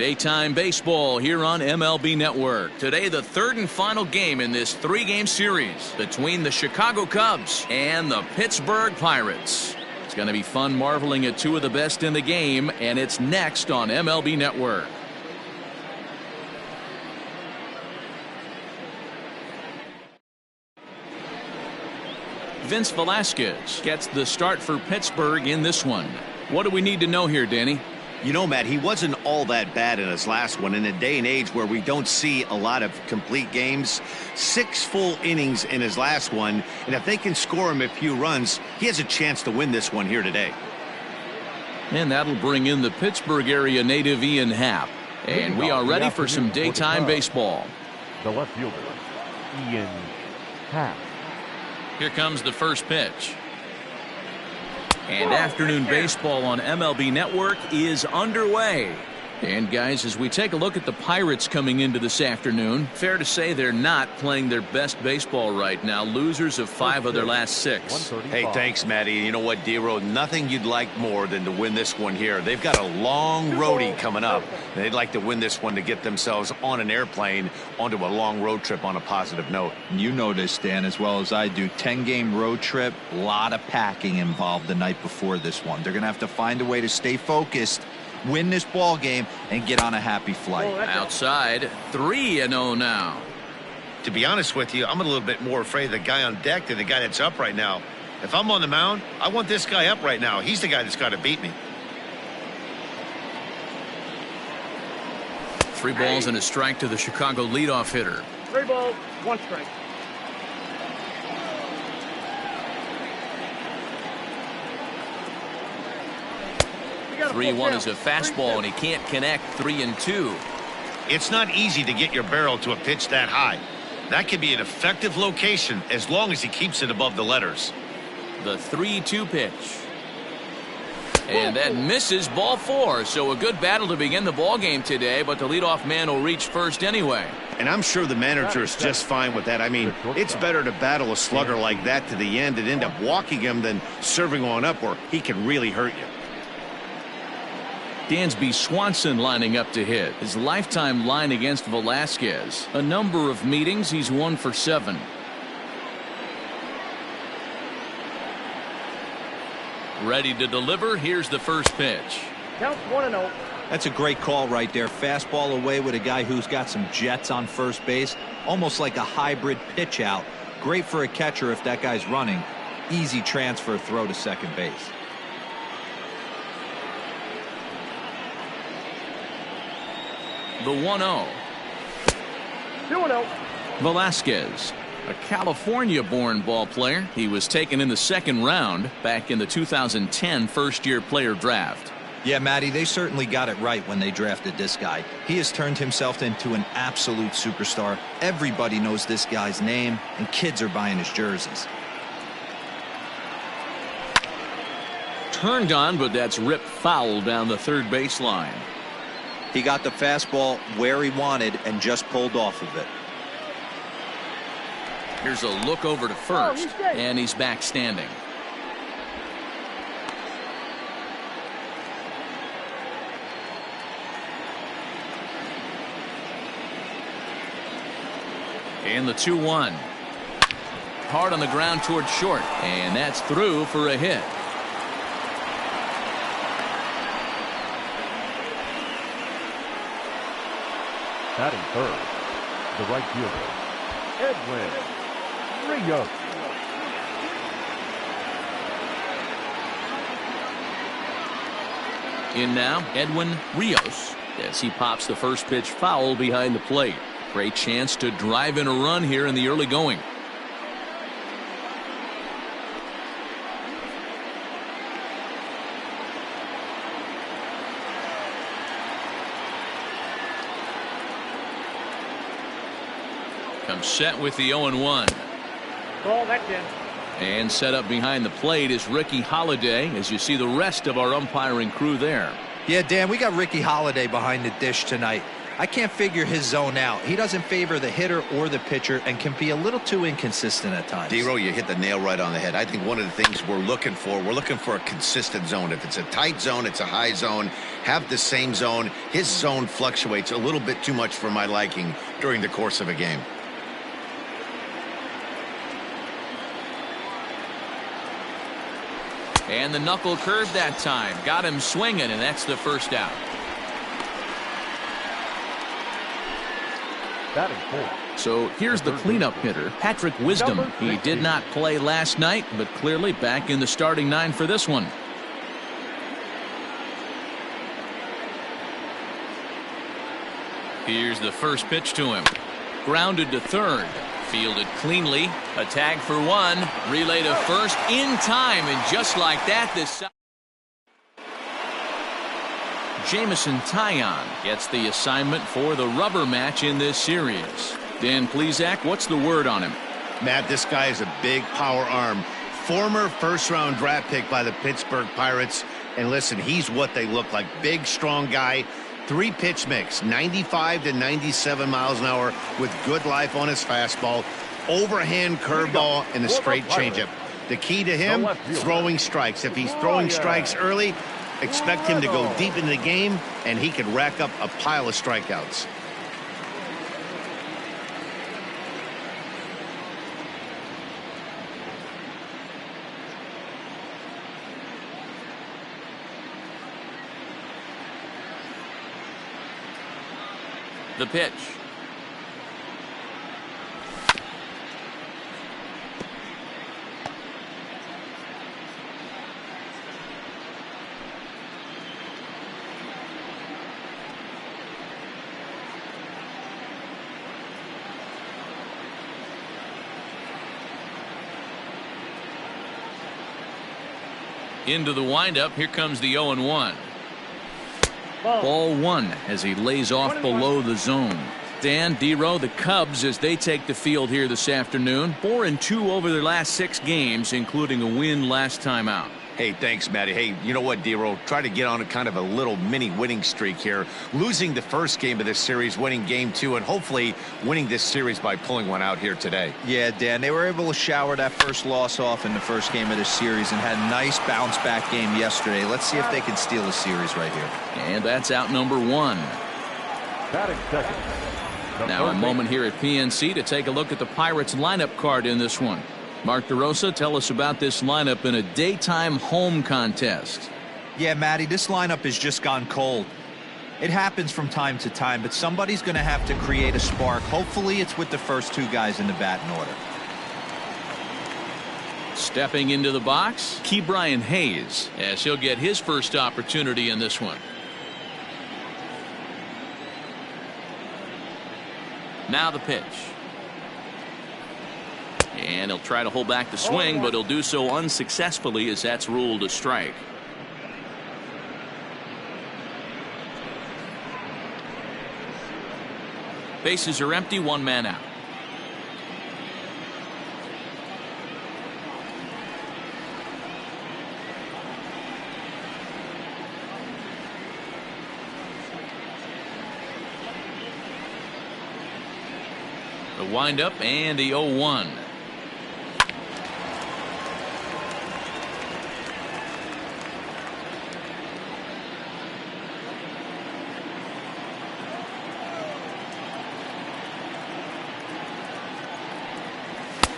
Daytime baseball here on MLB Network. Today, the third and final game in this three-game series between the Chicago Cubs and the Pittsburgh Pirates. It's going to be fun marveling at two of the best in the game, and it's next on MLB Network. Vince Velasquez gets the start for Pittsburgh in this one. What do we need to know here, Danny? You know, Matt, he wasn't all that bad in his last one. In a day and age where we don't see a lot of complete games, 6 full innings in his last one, and if they can score him a few runs, he has a chance to win this one here today. And that'll bring in the Pittsburgh area native Ian Happ. And we are ready for some daytime baseball. The left fielder, Ian Happ. Here comes the first pitch. And afternoon baseball on MLB Network is underway. And guys, as we take a look at the Pirates coming into this afternoon, fair to say they're not playing their best baseball right now. Losers of 5 of their last 6. Hey, thanks, Matty. You know what, D-Row? Nothing you'd like more than to win this one here. They've got a long roadie coming up. They'd like to win this one to get themselves on an airplane onto a long road trip on a positive note. You know this, Dan, as well as I do. 10-game road trip, a lot of packing involved the night before this one. They're going to have to find a way to stay focused, win this ball game, and get on a happy flight. Outside, 3-0 now. To be honest with you, I'm a little bit more afraid of the guy on deck than the guy that's up right now. If I'm on the mound, I want this guy up right now. He's the guy that's got to beat me. 3 balls and a strike to the Chicago leadoff hitter. 3 balls, 1 strike. Three-1 is a fastball, and he can't connect. 3-2. It's not easy to get your barrel to a pitch that high. That could be an effective location as long as he keeps it above the letters. The 3-2 pitch. And that misses, ball 4. So a good battle to begin the ball game today, but the leadoff man will reach first anyway. And I'm sure the manager is just fine with that. I mean, it's better to battle a slugger like that to the end and end up walking him than serving on up where he can really hurt you. Dansby Swanson lining up to hit. His lifetime line against Velasquez. A number of meetings, he's 1 for 7. Ready to deliver. Here's the first pitch. Count 1-0. That's a great call right there. Fastball away with a guy who's got some jets on first base. Almost like a hybrid pitch out. Great for a catcher if that guy's running. Easy transfer throw to second base. The 1-0. 2-0. Velasquez, a California-born ball player. He was taken in the 2nd round back in the 2010 first-year player draft. Yeah, Matty, they certainly got it right when they drafted this guy. He has turned himself into an absolute superstar. Everybody knows this guy's name, and kids are buying his jerseys. Turned on, but that's ripped foul down the third baseline. He got the fastball where he wanted and just pulled off of it. Here's a look over to first, and he's back standing. And the 2-1. Hard on the ground towards short, and that's through for a hit. Batting third, the right fielder, Edwin Rios. In now, Edwin Rios, as he pops the first pitch foul behind the plate. Great chance to drive in a run here in the early going. Comes set with the 0-1. Ball, that's in. And set up behind the plate is Ricky Holiday, as you see the rest of our umpiring crew there. Yeah, Dan, we got Ricky Holiday behind the dish tonight. I can't figure his zone out. He doesn't favor the hitter or the pitcher and can be a little too inconsistent at times. D-Row, you hit the nail right on the head. I think one of the things we're looking for a consistent zone. If it's a tight zone, it's a high zone. Have the same zone. His zone fluctuates a little bit too much for my liking during the course of a game. And the knuckle curve that time. Got him swinging, and that's the first out. Batting full. So here's the cleanup hitter, Patrick Wisdom. He did not play last night, but clearly back in the starting 9 for this one. Here's the first pitch to him. Grounded to third. Fielded cleanly. A tag for 1. Relay to first in time, and just like that, this Jamison Taillon gets the assignment for the rubber match in this series. Dan Plesac, what's the word on him? Matt, this guy is a big power arm. Former first-round draft pick by the Pittsburgh Pirates. And listen, he's what they look like. Big, strong guy. 3-pitch mix, 95 to 97 miles an hour with good life on his fastball, overhand curveball, and a straight changeup. The key to him, throwing strikes. If he's throwing strikes early, expect him to go deep into the game, and he could rack up a pile of strikeouts. The pitch. Into the windup. Here comes the 0-1. Ball 1 as he lays off below the zone. Dan, D-Row, the Cubs as they take the field here this afternoon. 4-2 over their last 6 games, including a win last time out. Hey, thanks, Matty. Hey, you know what, D-Row? Try to get on a kind of a little mini winning streak here. Losing the first game of this series, winning game 2, and hopefully winning this series by pulling one out here today. Yeah, Dan, they were able to shower that first loss off in the first game of this series and had a nice bounce-back game yesterday. Let's see if they can steal the series right here. And that's out number 1. Batting second. Now a moment here at PNC to take a look at the Pirates lineup card in this one. Mark DeRosa, tell us about this lineup in a daytime home contest. Yeah, Matty, this lineup has just gone cold. It happens from time to time, but somebody's going to have to create a spark. Hopefully it's with the first 2 guys in the batting order. Stepping into the box, Ke'Bryan Hayes, as he'll get his first opportunity in this one. Now the pitch. And he'll try to hold back the swing, but he'll do so unsuccessfully as that's ruled a strike. Bases are empty, 1 man out. The windup and the 0-1.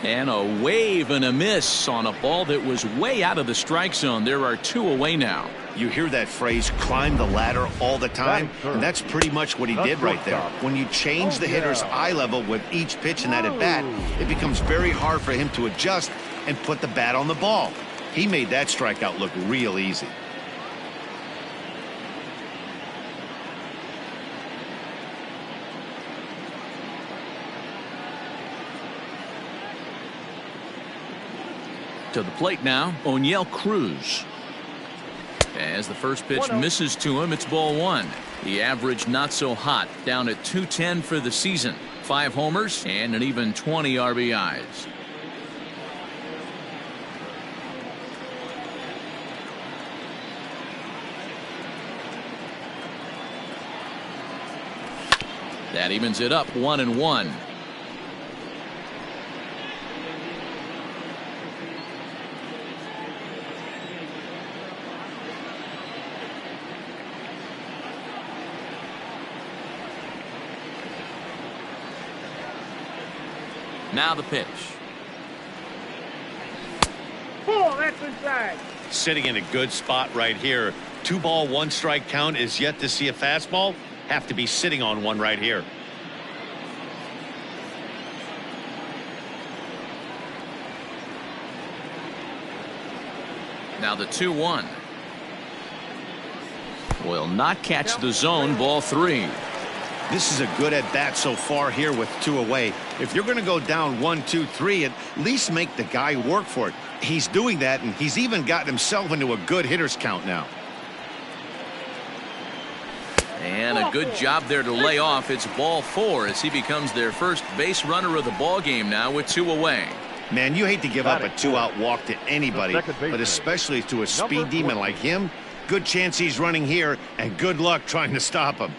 And a wave and a miss on a ball that was way out of the strike zone. There are 2 away now. You hear that phrase, climb the ladder, all the time, and that's pretty much what he did right there. When you change the hitter's eye level with each pitch in that at-bat, it becomes very hard for him to adjust and put the bat on the ball. He made that strikeout look real easy. To the plate now, O'Neill Cruz. As the first pitch misses to him, it's ball 1. The average not so hot, down at 210 for the season. 5 homers and an even 20 RBIs. That evens it up 1-1. Now the pitch. Ball, that's inside. Sitting in a good spot right here. 2-ball, 1-strike count is yet to see a fastball. Have to be sitting on one right here. Now the 2-1. Will not catch the zone. Ball 3. This is a good at bat so far here with 2 away. If you're going to go down 1, 2, 3, at least make the guy work for it. He's doing that, and he's even gotten himself into a good hitter's count now. And a good job there to lay off. It's ball 4 as he becomes their first base runner of the ball game now with 2 away. Man, you hate to give up a 2-out walk to anybody, but especially to a speed demon like him. Good chance he's running here, and good luck trying to stop him.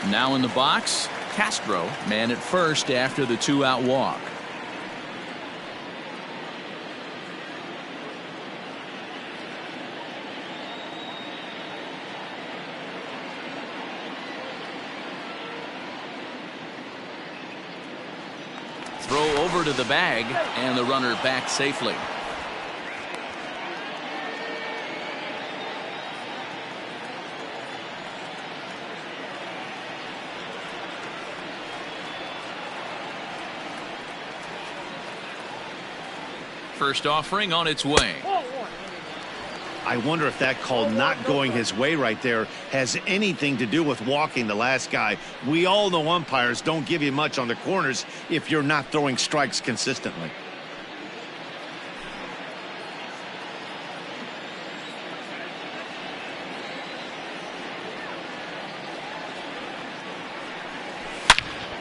Now in the box, Castro, man at first after the 2-out walk. Throw over to the bag, and the runner back safely. First offering on its way. I wonder if that call not going his way right there has anything to do with walking the last guy. We all know umpires don't give you much on the corners if you're not throwing strikes consistently.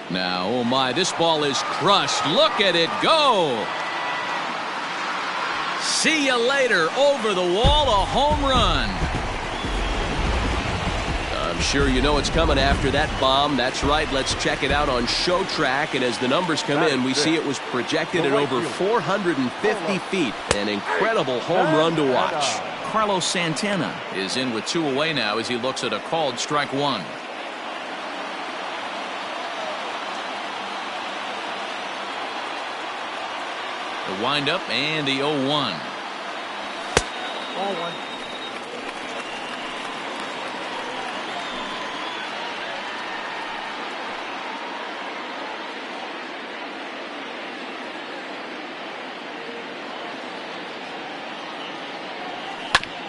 Now, oh my, this ball is crushed. Look at it go. See you later. Over the wall, a home run. I'm sure you know what's coming after that bomb. That's right. Let's check it out on Show Track. And as the numbers come in, we see it was projected at over 450 feet. An incredible home run to watch. Carlos Santana is in with 2 away now as he looks at a called strike 1. The windup and the 0-1. Ball 1.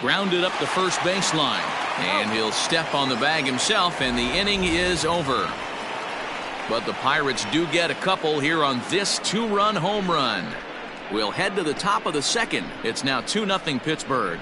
Grounded up the first baseline, and he'll step on the bag himself, and the inning is over. But the Pirates do get a couple here on this 2-run home run. We'll head to the top of the second. It's now 2-0 Pittsburgh.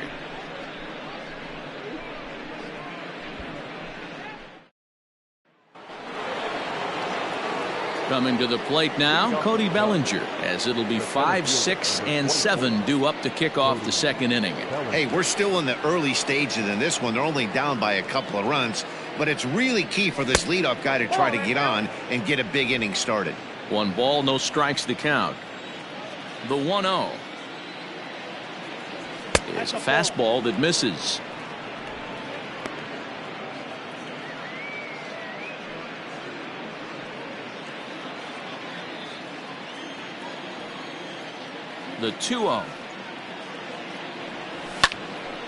Coming to the plate now, Cody Bellinger, as it'll be 5, 6, and 7 due up to kick off the second inning. Hey, we're still in the early stages in this one. They're only down by a couple of runs, but it's really key for this leadoff guy to try to get on and get a big inning started. 1 ball, no strikes to count. The 1-0 is a fastball that misses. The 2-0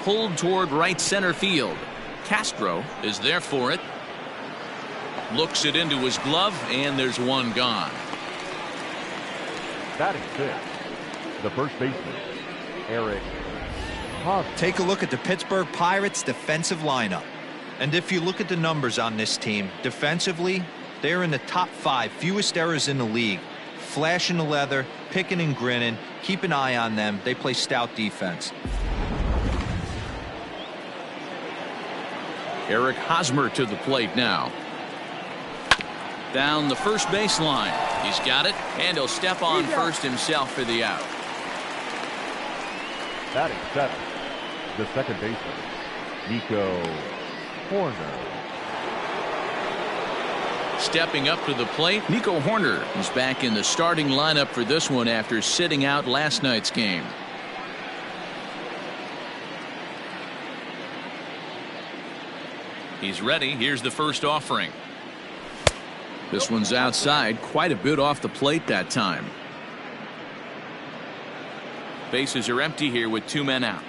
pulled toward right center field. Castro is there for it. Looks it into his glove, and there's 1 gone. Batting 6, the first baseman, Eric Hosmer. Take a look at the Pittsburgh Pirates defensive lineup. And if you look at the numbers on this team, defensively, they're in the top 5 fewest errors in the league. Flashing the leather, picking and grinning. Keep an eye on them. They play stout defense. Eric Hosmer to the plate now. Down the first baseline. He's got it, and he'll step on first himself for the out. Batting 7, the second baseman, Nico Horner. Stepping up to the plate, Nico Horner is back in the starting lineup for this one after sitting out last night's game. He's ready. Here's the first offering. This one's outside, quite a bit off the plate that time. Bases are empty here with 2 men out.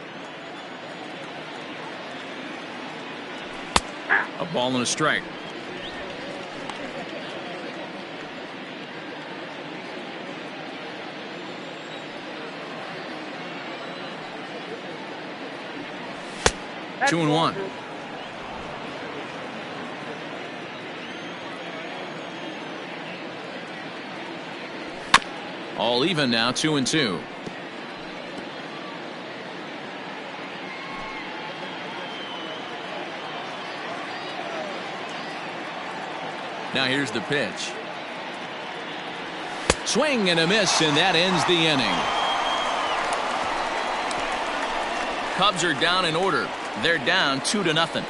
A ball and a strike. That's 2-1. All even now, 2-2. Now here's the pitch. Swing and a miss, and that ends the inning. Cubs are down in order. They're down 2-0.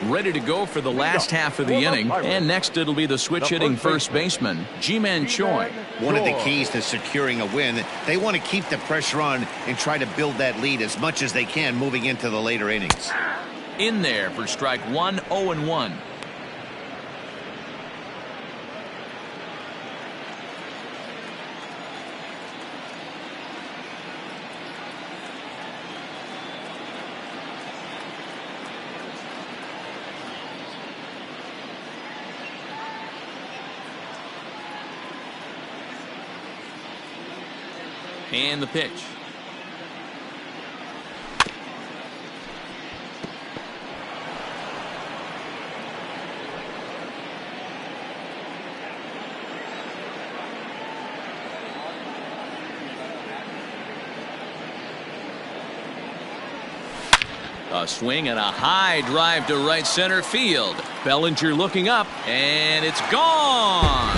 Ready to go for the last half of the inning, and next it'll be the switch-hitting first baseman, Ji-Man Choi. One of the keys to securing a win, they want to keep the pressure on and try to build that lead as much as they can moving into the later innings. In there for strike 1, 0-1. And the pitch. A swing and a high drive to right center field. Bellinger looking up, and it's gone.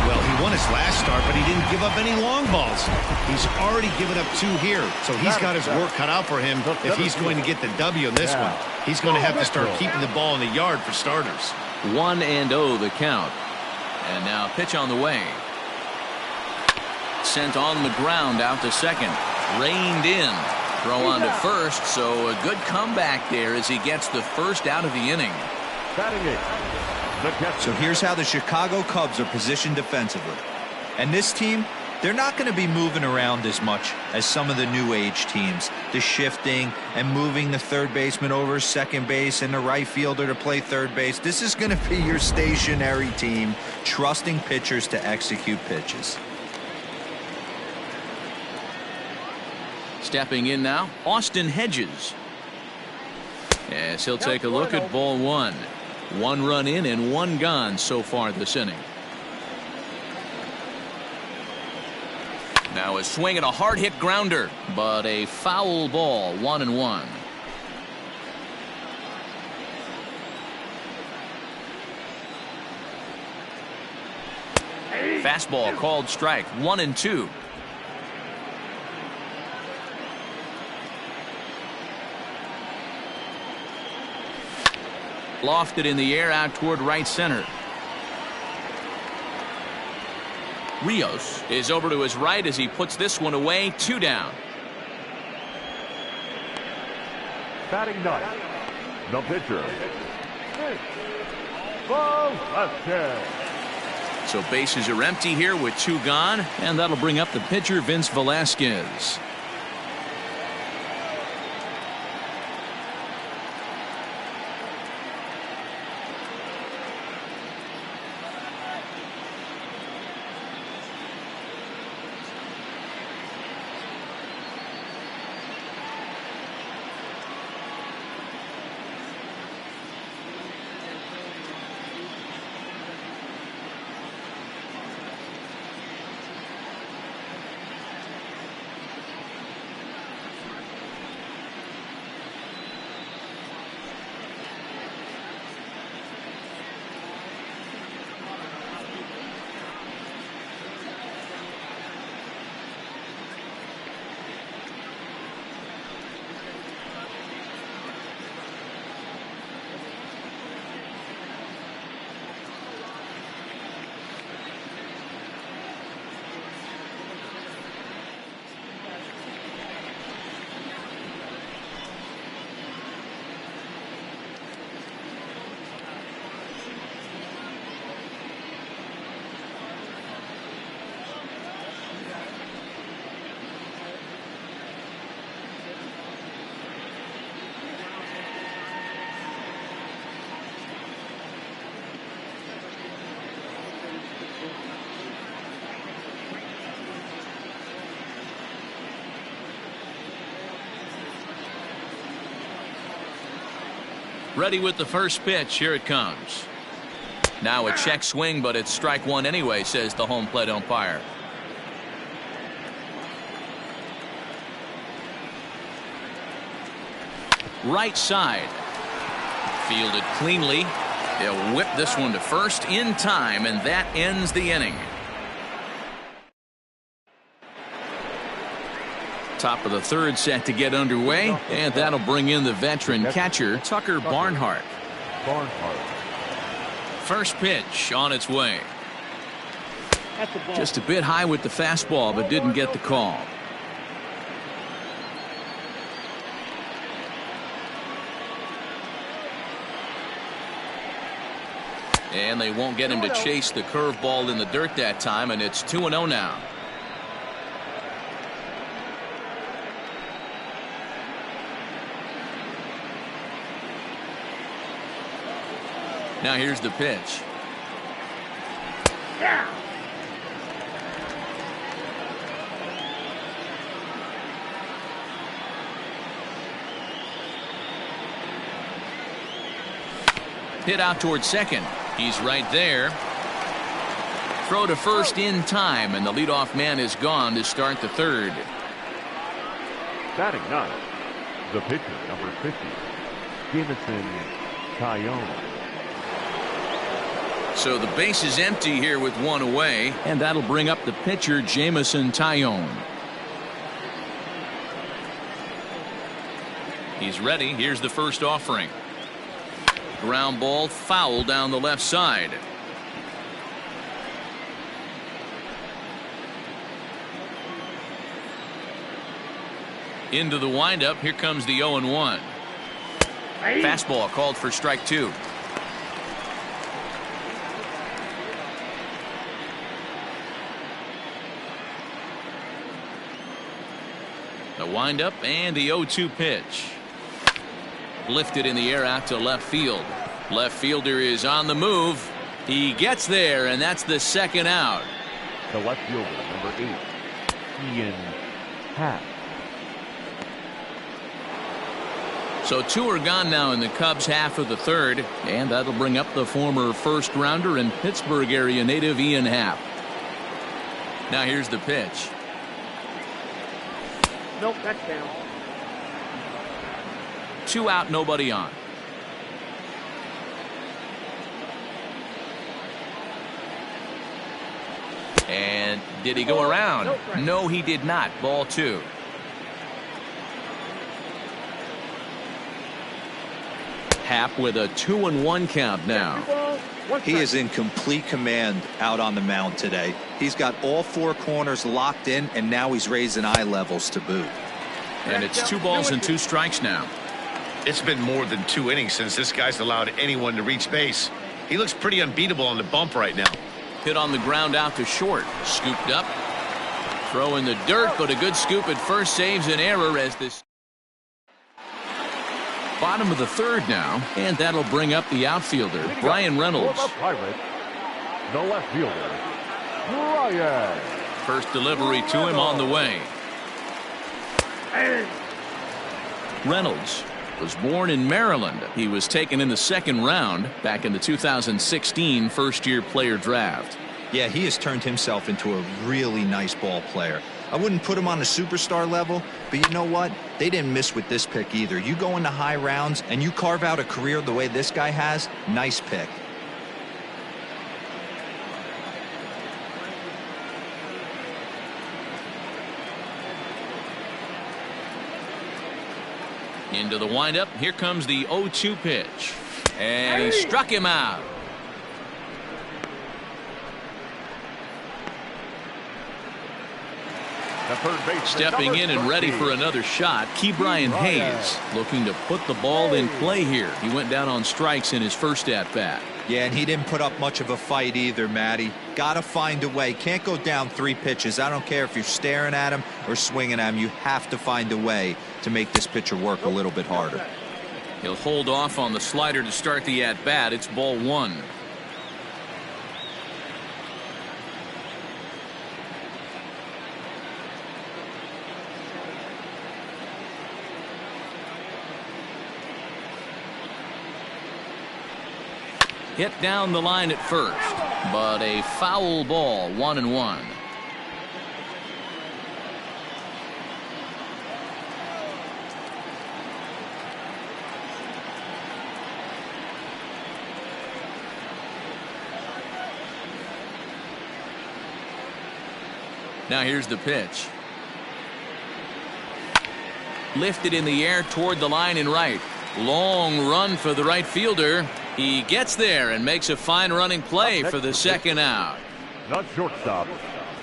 Well, he won his last start, but he didn't give up any long balls. He's already given up 2 here, so he's got his work cut out for him if he's going to get the W in this one. He's going to have to start keeping the ball in the yard for starters. 1-0 the count. And now pitch on the way. Sent on the ground out to second. Reined in. Throw on to first, so a good comeback there as he gets the first out of the inning. So here's how the Chicago Cubs are positioned defensively. And this team, they're not going to be moving around as much as some of the new age teams. The shifting and moving the third baseman over second base and the right fielder to play third base. This is going to be your stationary team, trusting pitchers to execute pitches. Stepping in now, Austin Hedges. Yes, he'll take a look at ball 1. 1 run in and 1 gone so far this inning. Now a swing and a hard hit grounder, but a foul ball. 1-1. Fastball called strike. 1-2. Lofted in the air out toward right center. Rios is over to his right as he puts this one away. 2 down. Batting ninth, the pitcher, Velasquez. So bases are empty here with 2 gone, and that'll bring up the pitcher, Vince Velasquez. Ready with the first pitch. Here it comes. Now a check swing, but it's strike one anyway, says the home plate umpire. Right side. Fielded cleanly. They'll whip this one to first in time, and that ends the inning. Top of the third set to get underway, and that'll bring in the veteran catcher, Tucker Barnhart. First pitch on its way. Just a bit high with the fastball, but didn't get the call. And they won't get him to chase the curveball in the dirt that time, and it's 2-0 now. Now here's the pitch. Hit out towards second. He's right there. Throw to first in time, and the leadoff man is gone to start the third. Batting ninth, the pitcher, number 50, Taillon. So the base is empty here with one away, and that'll bring up the pitcher, Taillon. He's ready. Here's the first offering. Ground ball foul down the left side. Into the windup. Here comes the 0-1. Fastball called for strike two. The windup and the 0-2 pitch. Lifted in the air out to left field. Left fielder is on the move. He gets there, and that's the second out. The left fielder, number 8, Ian Happ. So two are gone now in the Cubs half of the third, and that'll bring up the former first rounder and Pittsburgh area native Ian Happ. Now here's the pitch. Nope, that's down. 2 out, nobody on. And did he go around? No, he did not. Ball 2. Happ with a 2-1 count now. He is in complete command out on the mound today. He's got all 4 corners locked in, and now he's raising eye levels to boot. And it's 2 balls and 2 strikes now. It's been more than 2 innings since this guy's allowed anyone to reach base. He looks pretty unbeatable on the bump right now. Hit on the ground out to short. Scooped up. Throw in the dirt, but a good scoop at first saves an error as this. Bottom of the third now, and that'll bring up the outfielder, Brian Reynolds. The left fielder, Brian. First delivery to him on the way. Reynolds was born in Maryland. He was taken in the second round back in the 2016 first-year player draft. Yeah, he has turned himself into a really nice ball player. I wouldn't put him on a superstar level, but you know what? They didn't miss with this pick either. You go into high rounds and you carve out a career the way this guy has, nice pick. Into the windup. Here comes the 0-2 pitch. And he struck him out. Stepping in and ready for another shot, Brian Hayes, looking to put the ball in play here. He went down on strikes in his first at-bat. Yeah, and he didn't put up much of a fight either, Matty. Gotta find a way. Can't go down 3 pitches. I don't care if you're staring at him or swinging at him. You have to find a way to make this pitcher work a little bit harder. He'll hold off on the slider to start the at-bat. It's ball 1. Hit down the line at first, but a foul ball, 1-1. Now here's the pitch. Lifted in the air toward the line and right. Long run for the right fielder. He gets there and makes a fine running play for the second out. Not shortstop.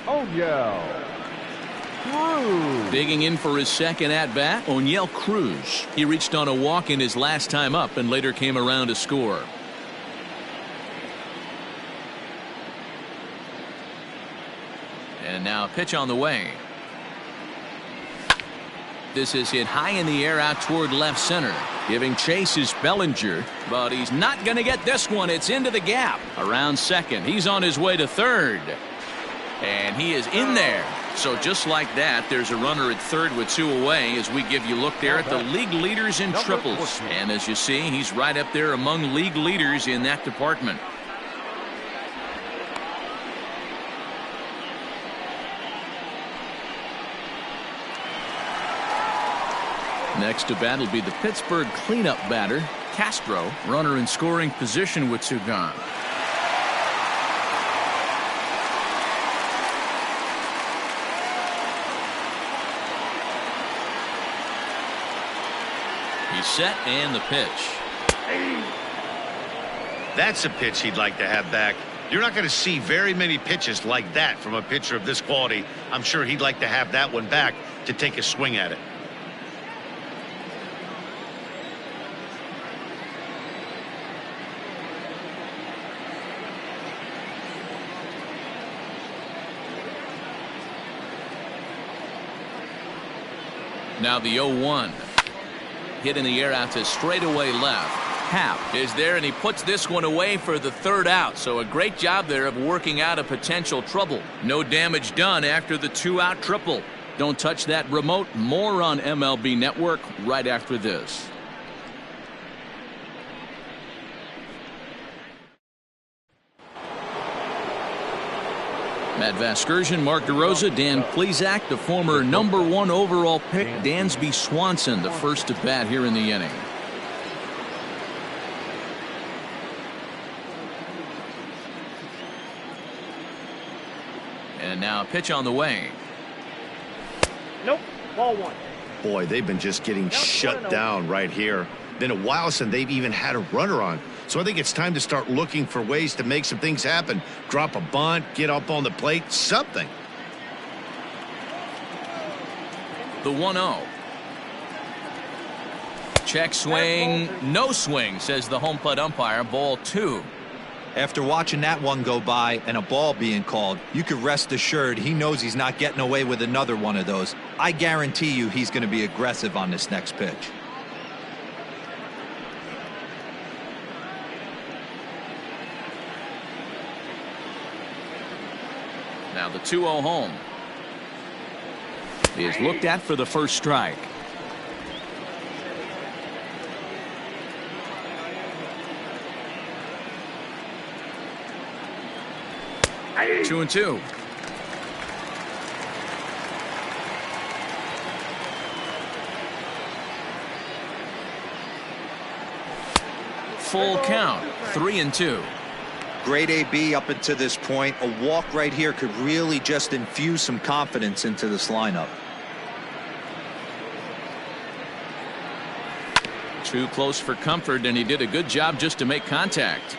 O'Neill Cruz. Digging in for his second at-bat, O'Neill Cruz. He reached on a walk in his last time up and later came around to score. And now a pitch on the way. This is hit high in the air out toward left center. Giving chase is Bellinger, but he's not going to get this one. It's into the gap. Around second. He's on his way to third. And he is in there. So just like that, there's a runner at third with 2 away as we give you a look there at the league leaders in triples. And as you see, he's right up there among league leaders in that department. Next to bat will be the Pittsburgh cleanup batter, Castro, runner in scoring position with 2 gone. He's set and the pitch. That's a pitch he'd like to have back. You're not going to see very many pitches like that from a pitcher of this quality. I'm sure he'd like to have that one back to take a swing at it. Now the 0-1. Hit in the air out to straightaway left. Happ is there and he puts this one away for the third out. So a great job there of working out a potential trouble. No damage done after the 2-out triple. Don't touch that remote. More on MLB Network right after this. Matt Vasgersian, Mark DeRosa, Dan Plesac, the former #1 overall pick, Dansby Swanson, the first to bat here in the inning. And now a pitch on the way. Nope. Ball 1. Boy, they've been just getting shut down right here. Been a while since they've even had a runner on. So I think it's time to start looking for ways to make some things happen. Drop a bunt, get up on the plate, something. The 1-0. Check swing, no swing, says the home plate umpire. Ball 2. After watching that one go by and a ball being called, you could rest assured he knows he's not getting away with another one of those. I guarantee you he's going to be aggressive on this next pitch. Now the 2-0 home is looked at for the first strike. Two and 2. Full count. 3 and 2. Great AB up until this point. A walk right here could really just infuse some confidence into this lineup. Too close for comfort, and he did a good job just to make contact.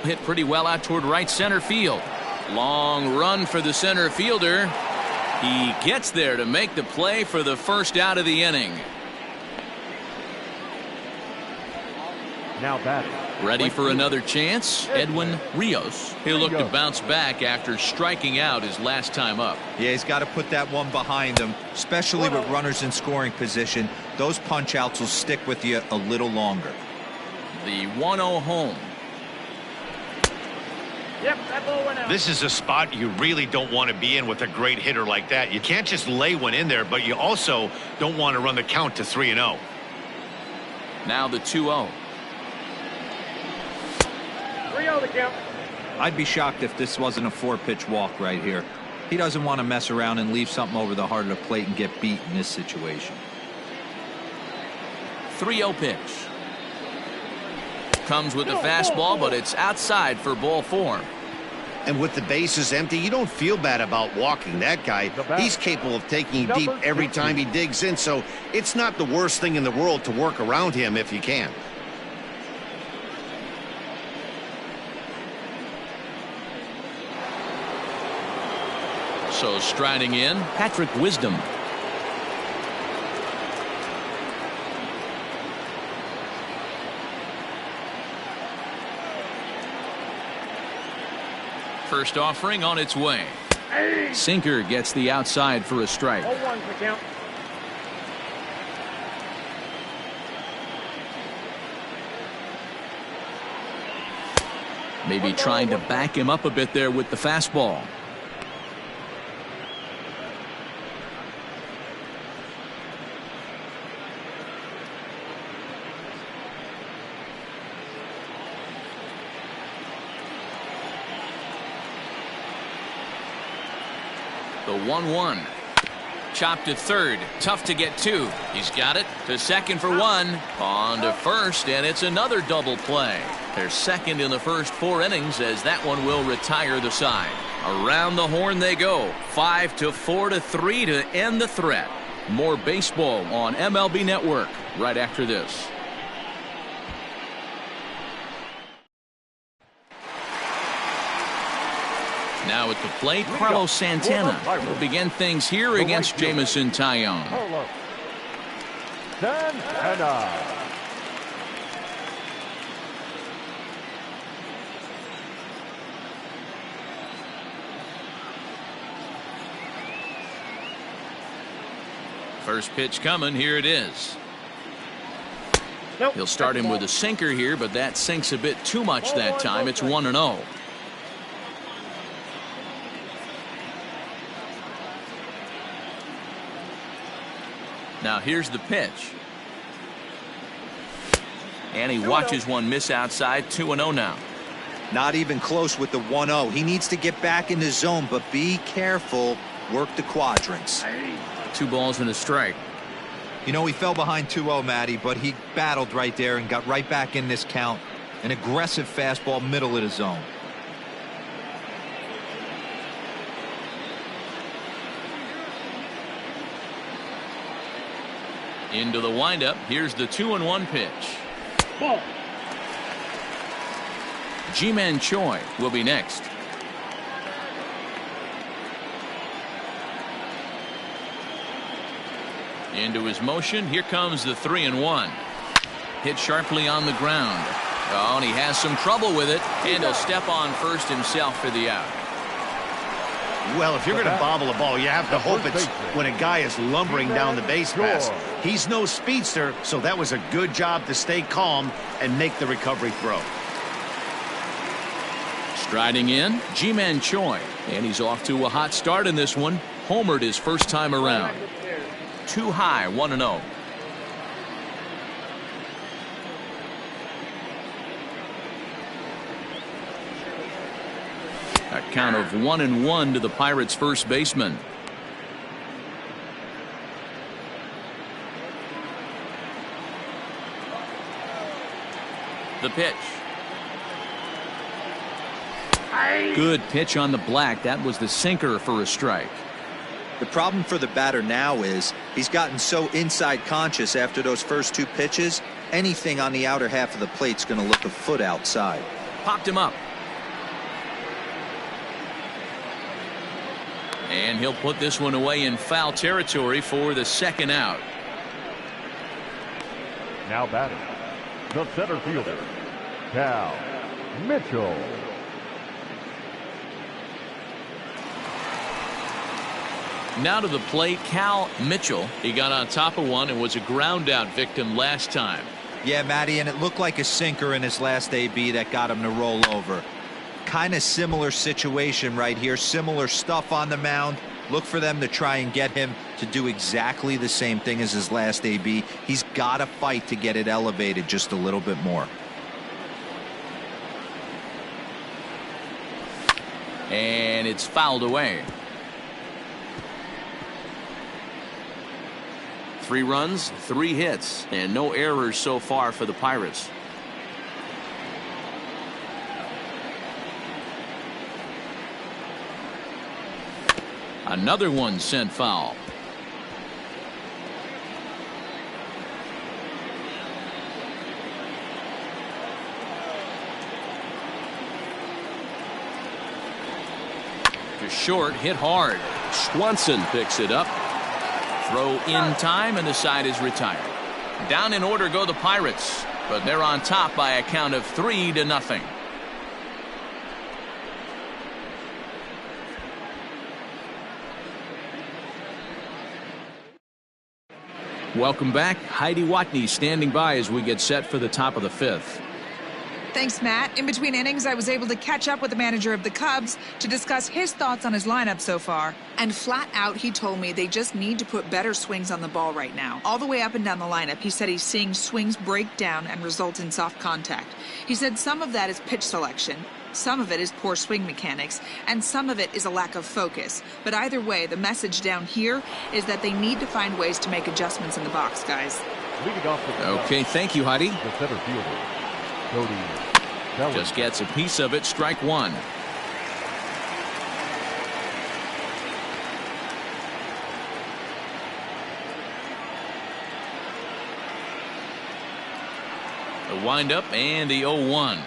Hit pretty well out toward right center field. Long run for the center fielder. He gets there to make the play for the first out of the inning. Now batting. Ready for another chance, Edwin Rios. He'll look to bounce back after striking out his last time up. Yeah, he's got to put that one behind him, especially with runners in scoring position. Those punch outs will stick with you a little longer. The 1-0 home. Yep, that ball went out. This is a spot you really don't want to be in with a great hitter like that. You can't just lay one in there, but you also don't want to run the count to 3-0. Now the 2-0. 3-0 the count. I'd be shocked if this wasn't a 4-pitch walk right here. He doesn't want to mess around and leave something over the heart of the plate and get beat in this situation. 3-0 pitch. Comes with the fastball, but it's outside for ball 4. And with the bases empty, you don't feel bad about walking that guy. He's capable of taking you deep every time he digs in, so it's not the worst thing in the world to work around him if you can. So striding in, Patrick Wisdom. First offering on its way. Sinker gets the outside for a strike. 0-1 the count. Maybe trying to back him up a bit there with the fastball. The 1-1. Chopped to third. Tough to get to. He's got it to second for 1. On to first, and it's another double play. They're second in the first 4 innings as that one will retire the side. Around the horn they go. 5-4-3 to end the threat. More baseball on MLB Network right after this. Now at the plate, Carlos Santana will begin things here against Jamison Taillon. Santana. First pitch coming. Here it is. Nope. He'll start him with a sinker here, but that sinks a bit too much that time. It's 1-0. Now here's the pitch. And he watches one miss outside. 2-0 now. Not even close with the 1-0. He needs to get back in the zone, but be careful. Work the quadrants. 2 balls and a strike. You know, he fell behind 2-0, Matty, but he battled right there and got right back in this count. An aggressive fastball, middle of the zone. Into the windup. Here's the 2-1 pitch. Ball. Ji-Man Choi will be next. Into his motion. Here comes the 3-1. Hit sharply on the ground. Oh, and he has some trouble with it. And he'll step on first himself for the out. Well, if you're going to bobble a ball, you have to hope it's when a guy is lumbering down the base pass. He's no speedster, so that was a good job to stay calm and make the recovery throw. Striding in, Ji-Man Choi. And he's off to a hot start in this one. Homered his first time around. Too high, 1-0. A count of 1-1 to the Pirates' first baseman. The pitch. Good pitch on the black. That was the sinker for a strike. The problem for the batter now is he's gotten so inside conscious after those first 2 pitches. Anything on the outer half of the plate's going to look a foot outside. Popped him up. And he'll put this one away in foul territory for the second out. Now batting, the center fielder, Cal Mitchell. Now to the plate, Cal Mitchell. He got on top of one and was a ground out victim last time. Yeah, Matty, and it looked like a sinker in his last AB that got him to roll over. kind of similar situation right here. Similar stuff on the mound. Look for them to try and get him to do exactly the same thing as his last AB. He's got to fight to get it elevated just a little bit more. And it's fouled away. 3 runs, 3 hits, and no errors so far for the Pirates. Another one sent foul. To short, hit hard. Swanson picks it up. Throw in time, and the side is retired. Down in order go the Pirates, but they're on top by a count of 3-0. Welcome back. Heidi Watney standing by as we get set for the top of the 5th. Thanks, Matt. In between innings, I was able to catch up with the manager of the Cubs to discuss his thoughts on his lineup so far. And flat out, he told me they just need to put better swings on the ball right now. All the way up and down the lineup, he said he's seeing swings break down and result in soft contact. He said some of that is pitch selection, some of it is poor swing mechanics, and some of it is a lack of focus. But either way, the message down here is that they need to find ways to make adjustments in the box, guys. Okay, thank you, Heidi. The center fielder, Cody. Just gets a piece of it. Strike 1. The windup and the 0-1.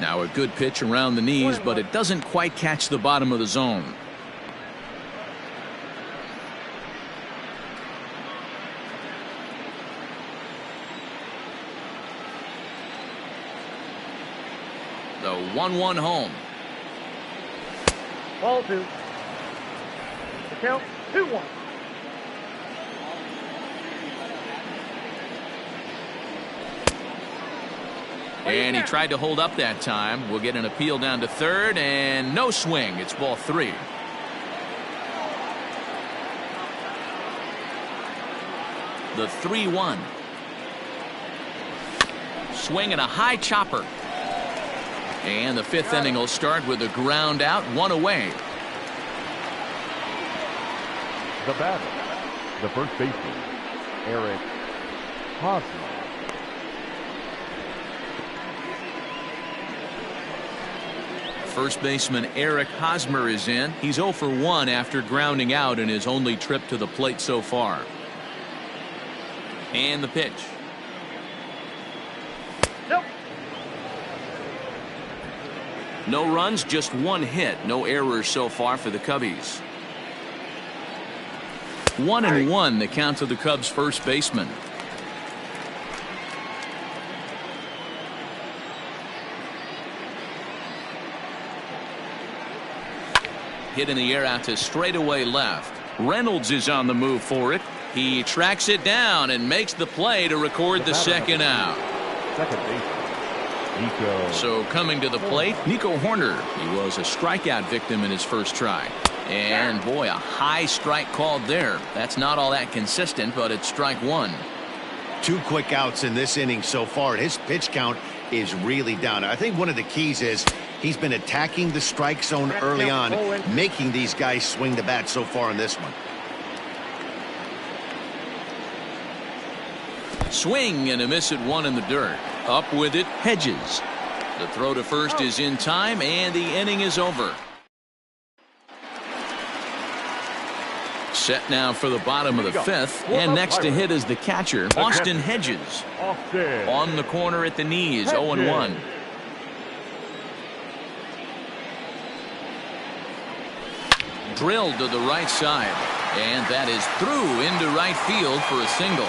Now a good pitch around the knees, but it doesn't quite catch the bottom of the zone. The 1-1 home. Ball 2. The count 2-1. And he tried to hold up that time. We'll get an appeal down to third, and no swing. It's ball 3. The 3-1. Swing and a high chopper. And the 5th inning will start with a ground out, 1 away. The batter, the first baseman, Eric Hosmer. First baseman Eric Hosmer is in. He's 0 for 1 after grounding out in his only trip to the plate so far. And the pitch. Nope. No runs, just 1 hit. No errors so far for the Cubbies. 1-1 the count to the Cubs first baseman. Hit in the air out to straightaway left. Reynolds is on the move for it. He tracks it down and makes the play to record the second out. Second baseman, Nico. So coming to the plate, Nico Horner. He was a strikeout victim in his first try. And boy, a high strike called there. That's not all that consistent, but it's strike 1. 2 quick outs in this inning so far. His pitch count is really down. I think one of the keys is he's been attacking the strike zone early on, making these guys swing the bat so far in this one. Swing and a miss at 1 in the dirt. Up with it, Hedges. The throw to first is in time, and the inning is over. Set now for the bottom of the 5th, and next to hit is the catcher, Austin Hedges. On the corner at the knees, 0-1. Drilled to the right side, and that is through into right field for a single.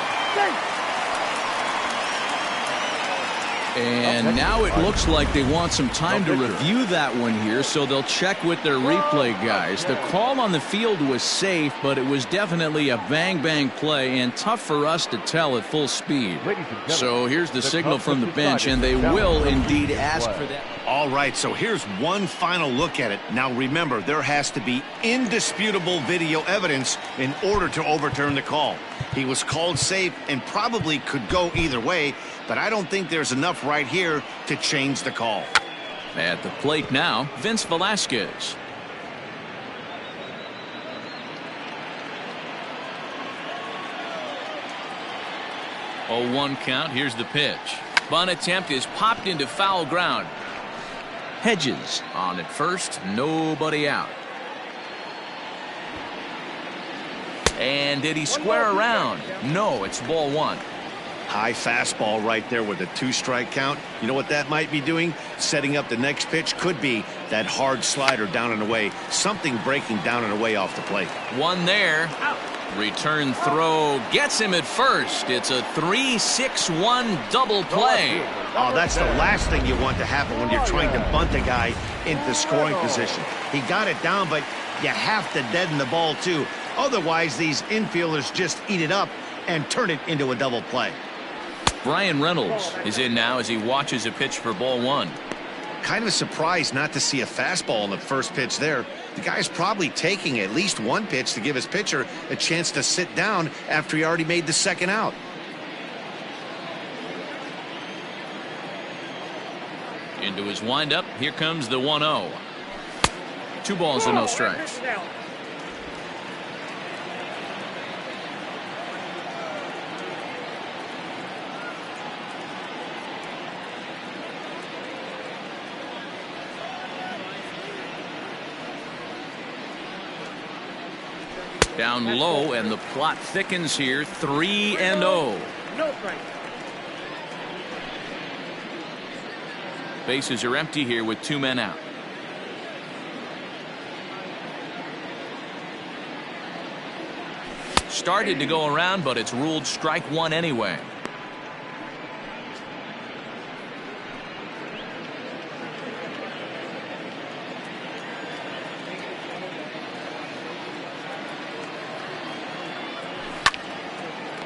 And now it looks like they want some time to review that one here, so they'll check with their replay guys. The call on the field was safe, but it was definitely a bang-bang play and tough for us to tell at full speed. So here's the signal from the bench, and they will indeed ask for that. All right, so here's one final look at it. Now remember, there has to be indisputable video evidence in order to overturn the call. He was called safe and probably could go either way, but I don't think there's enough right here to change the call. At the plate now, Vince Velasquez. Oh, 1 count. Here's the pitch. Bunt attempt is popped into foul ground. Hedges on at first, nobody out. And did he square around? No, it's ball 1. High fastball right there with a 2-strike count. You know what that might be doing? Setting up the next pitch. Could be that hard slider down and away. Something breaking down and away off the plate. 1 there. Return throw gets him at first. It's a 3-6-1 double play. Oh, that's the last thing you want to happen when you're trying to bunt a guy into scoring position. He got it down, but you have to deaden the ball too. Otherwise, these infielders just eat it up and turn it into a double play. Brian Reynolds is in now as he watches a pitch for ball 1. Kind of surprised not to see a fastball on the first pitch there. The guy's probably taking at least one pitch to give his pitcher a chance to sit down after he already made the second out. Into his windup. Here comes the 1-0. 2 balls and no strikes. Down low, and the plot thickens here. 3-0. No strike. Bases are empty here with 2 men out. Started to go around, but it's ruled strike 1 anyway.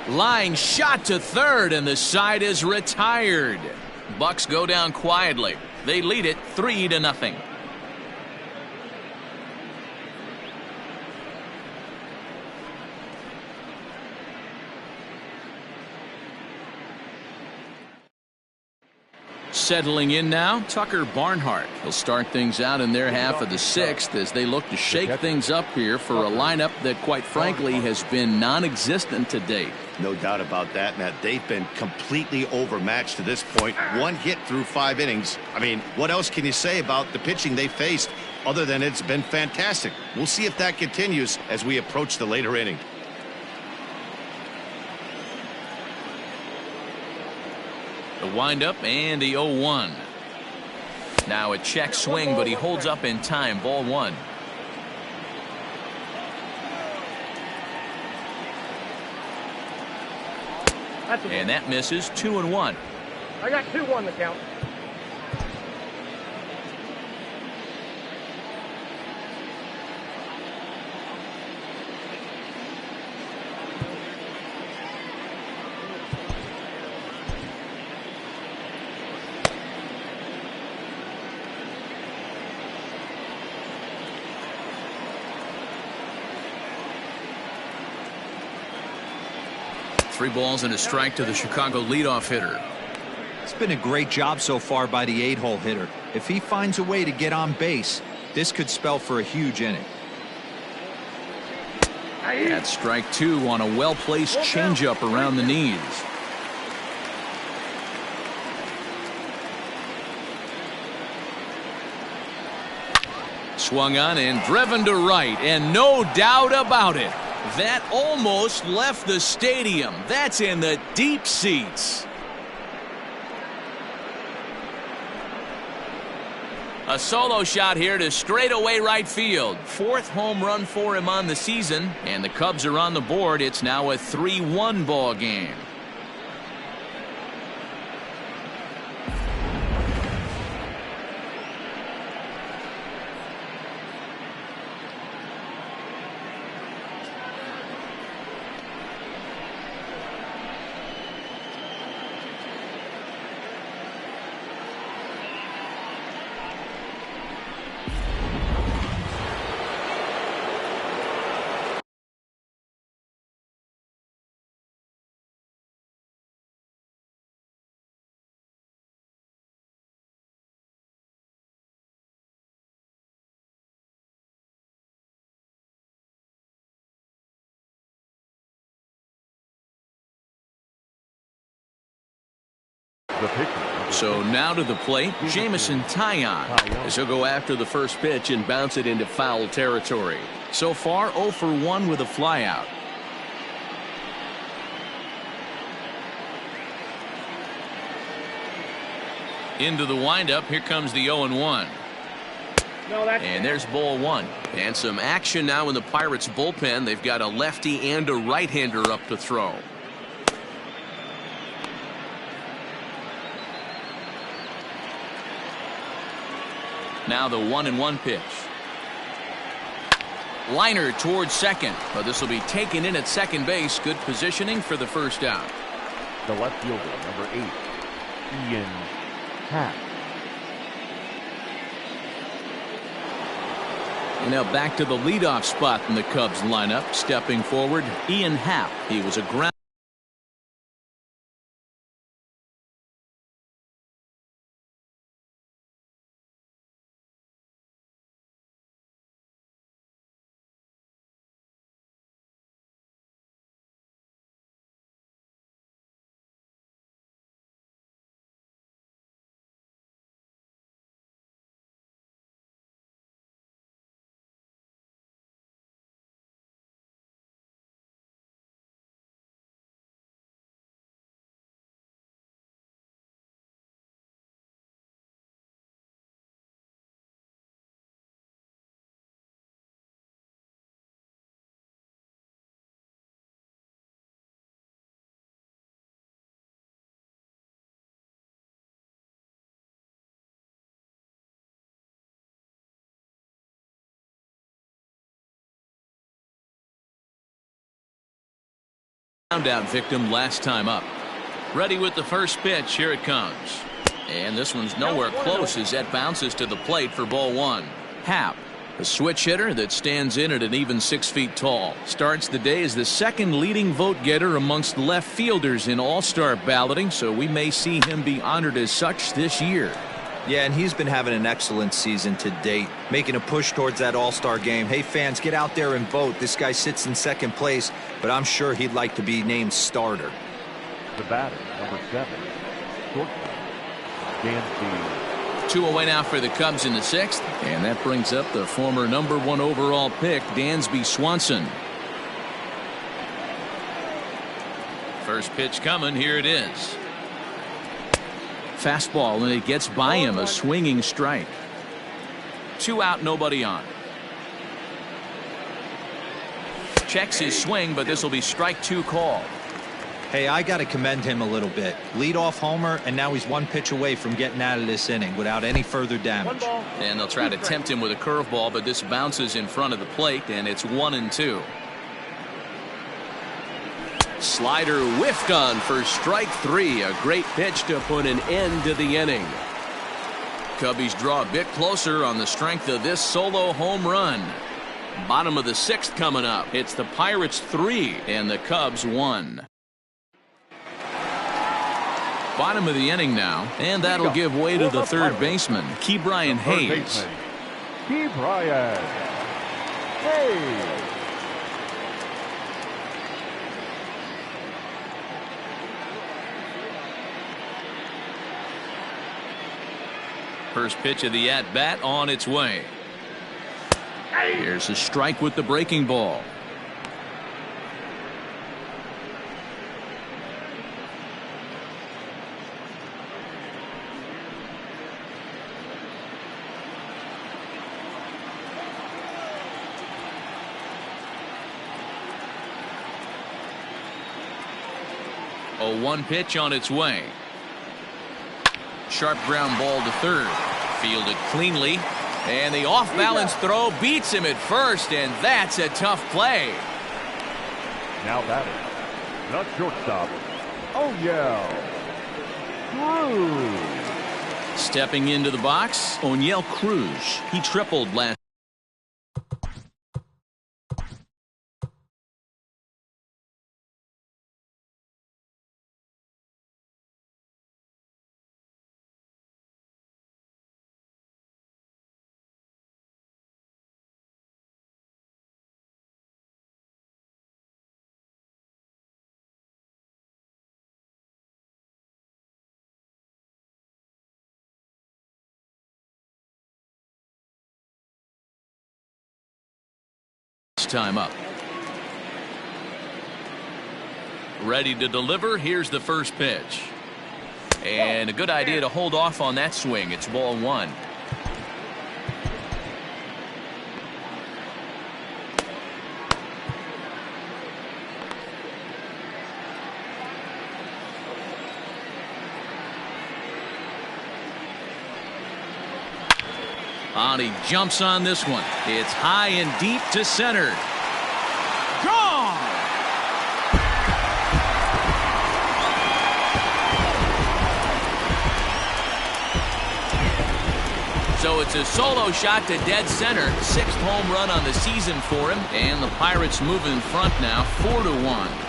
Line shot to third, and the side is retired. Bucks go down quietly. They lead it 3-0. Settling in now, Tucker Barnhart. He'll start things out in their half of the 6th as they look to shake things up here for a lineup that, quite frankly, has been non-existent to date. No doubt about that, Matt. They've been completely overmatched to this point. 1 hit through 5 innings. I mean, what else can you say about the pitching they faced other than it's been fantastic? We'll see if that continues as we approach the later inning. The windup and the 0-1. Now a check swing, but he holds up in time. Ball 1. And that misses. 2-1. I got 2-1 the count. Three balls and a strike to the Chicago leadoff hitter. It's been a great job so far by the 8-hole hitter. If he finds a way to get on base, this could spell for a huge inning. That's strike 2 on a well-placed changeup around the knees. Swung on and driven to right, and no doubt about it, that almost left the stadium. That's in the deep seats. A solo shot here to straightaway right field. 4th home run for him on the season, and the Cubs are on the board. It's now a 3-1 ball game. The pitcher. So now to the plate, Jamison Taillon, as he'll go after the first pitch and bounce it into foul territory. So far, 0 for 1 with a flyout. Into the windup, here comes the 0-1. And there's ball 1. And some action now in the Pirates bullpen. They've got a lefty and a right-hander up to throw. Now the 1-1 pitch. Liner towards second, but this will be taken in at second base. Good positioning for the first out. The left fielder, number 8, Ian Happ. And now back to the leadoff spot in the Cubs lineup. Stepping forward, Ian Happ. He was a ground. Out victim last time up. Ready with the first pitch. Here it comes. And this one's nowhere close as that bounces to the plate for ball 1. Happ, a switch hitter that stands in at an even 6 feet tall. Starts the day as the second leading vote getter amongst left fielders in all-star balloting, so we may see him be honored as such this year. Yeah, and he's been having an excellent season to date, making a push towards that all-star game. Hey, fans, get out there and vote. This guy sits in second place, but I'm sure he'd like to be named starter. The batter, number 7, shortstop, Dansby. 2 away now for the Cubs in the 6th, and that brings up the former number 1 overall pick, Dansby Swanson. First pitch coming. Here it is. Fastball, and it gets by him, a swinging strike. 2 out, nobody on. Checks his swing, but this will be strike 2 call. Hey, I got to commend him a little bit. Leadoff homer, and now he's 1 pitch away from getting out of this inning without any further damage. And they'll try to tempt him with a curveball, but this bounces in front of the plate, and it's 1-2. Slider whiffed on for strike 3. A great pitch to put an end to the inning. Cubbies draw a bit closer on the strength of this solo home run. Bottom of the 6th coming up. It's the Pirates 3 and the Cubs 1. Bottom of the inning now, and that'll give way to the third baseman, Ke'Bryan Hayes. Ke'Bryan Hayes. First pitch of the at-bat on its way. Here's a strike with the breaking ball. A 1 pitch on its way. Sharp ground ball to third. Fielded cleanly. And the off-balance throw beats him at first, and that's a tough play. Now batting, the shortstop, O'Neill Cruz. Stepping into the box, O'Neill Cruz. He tripled last time up. Ready to deliver. Here's the first pitch. And a good idea to hold off on that swing. It's ball one. He jumps on this one. It's high and deep to center. Gone! So it's a solo shot to dead center. Sixth home run on the season for him. And the Pirates move in front now, 4-1.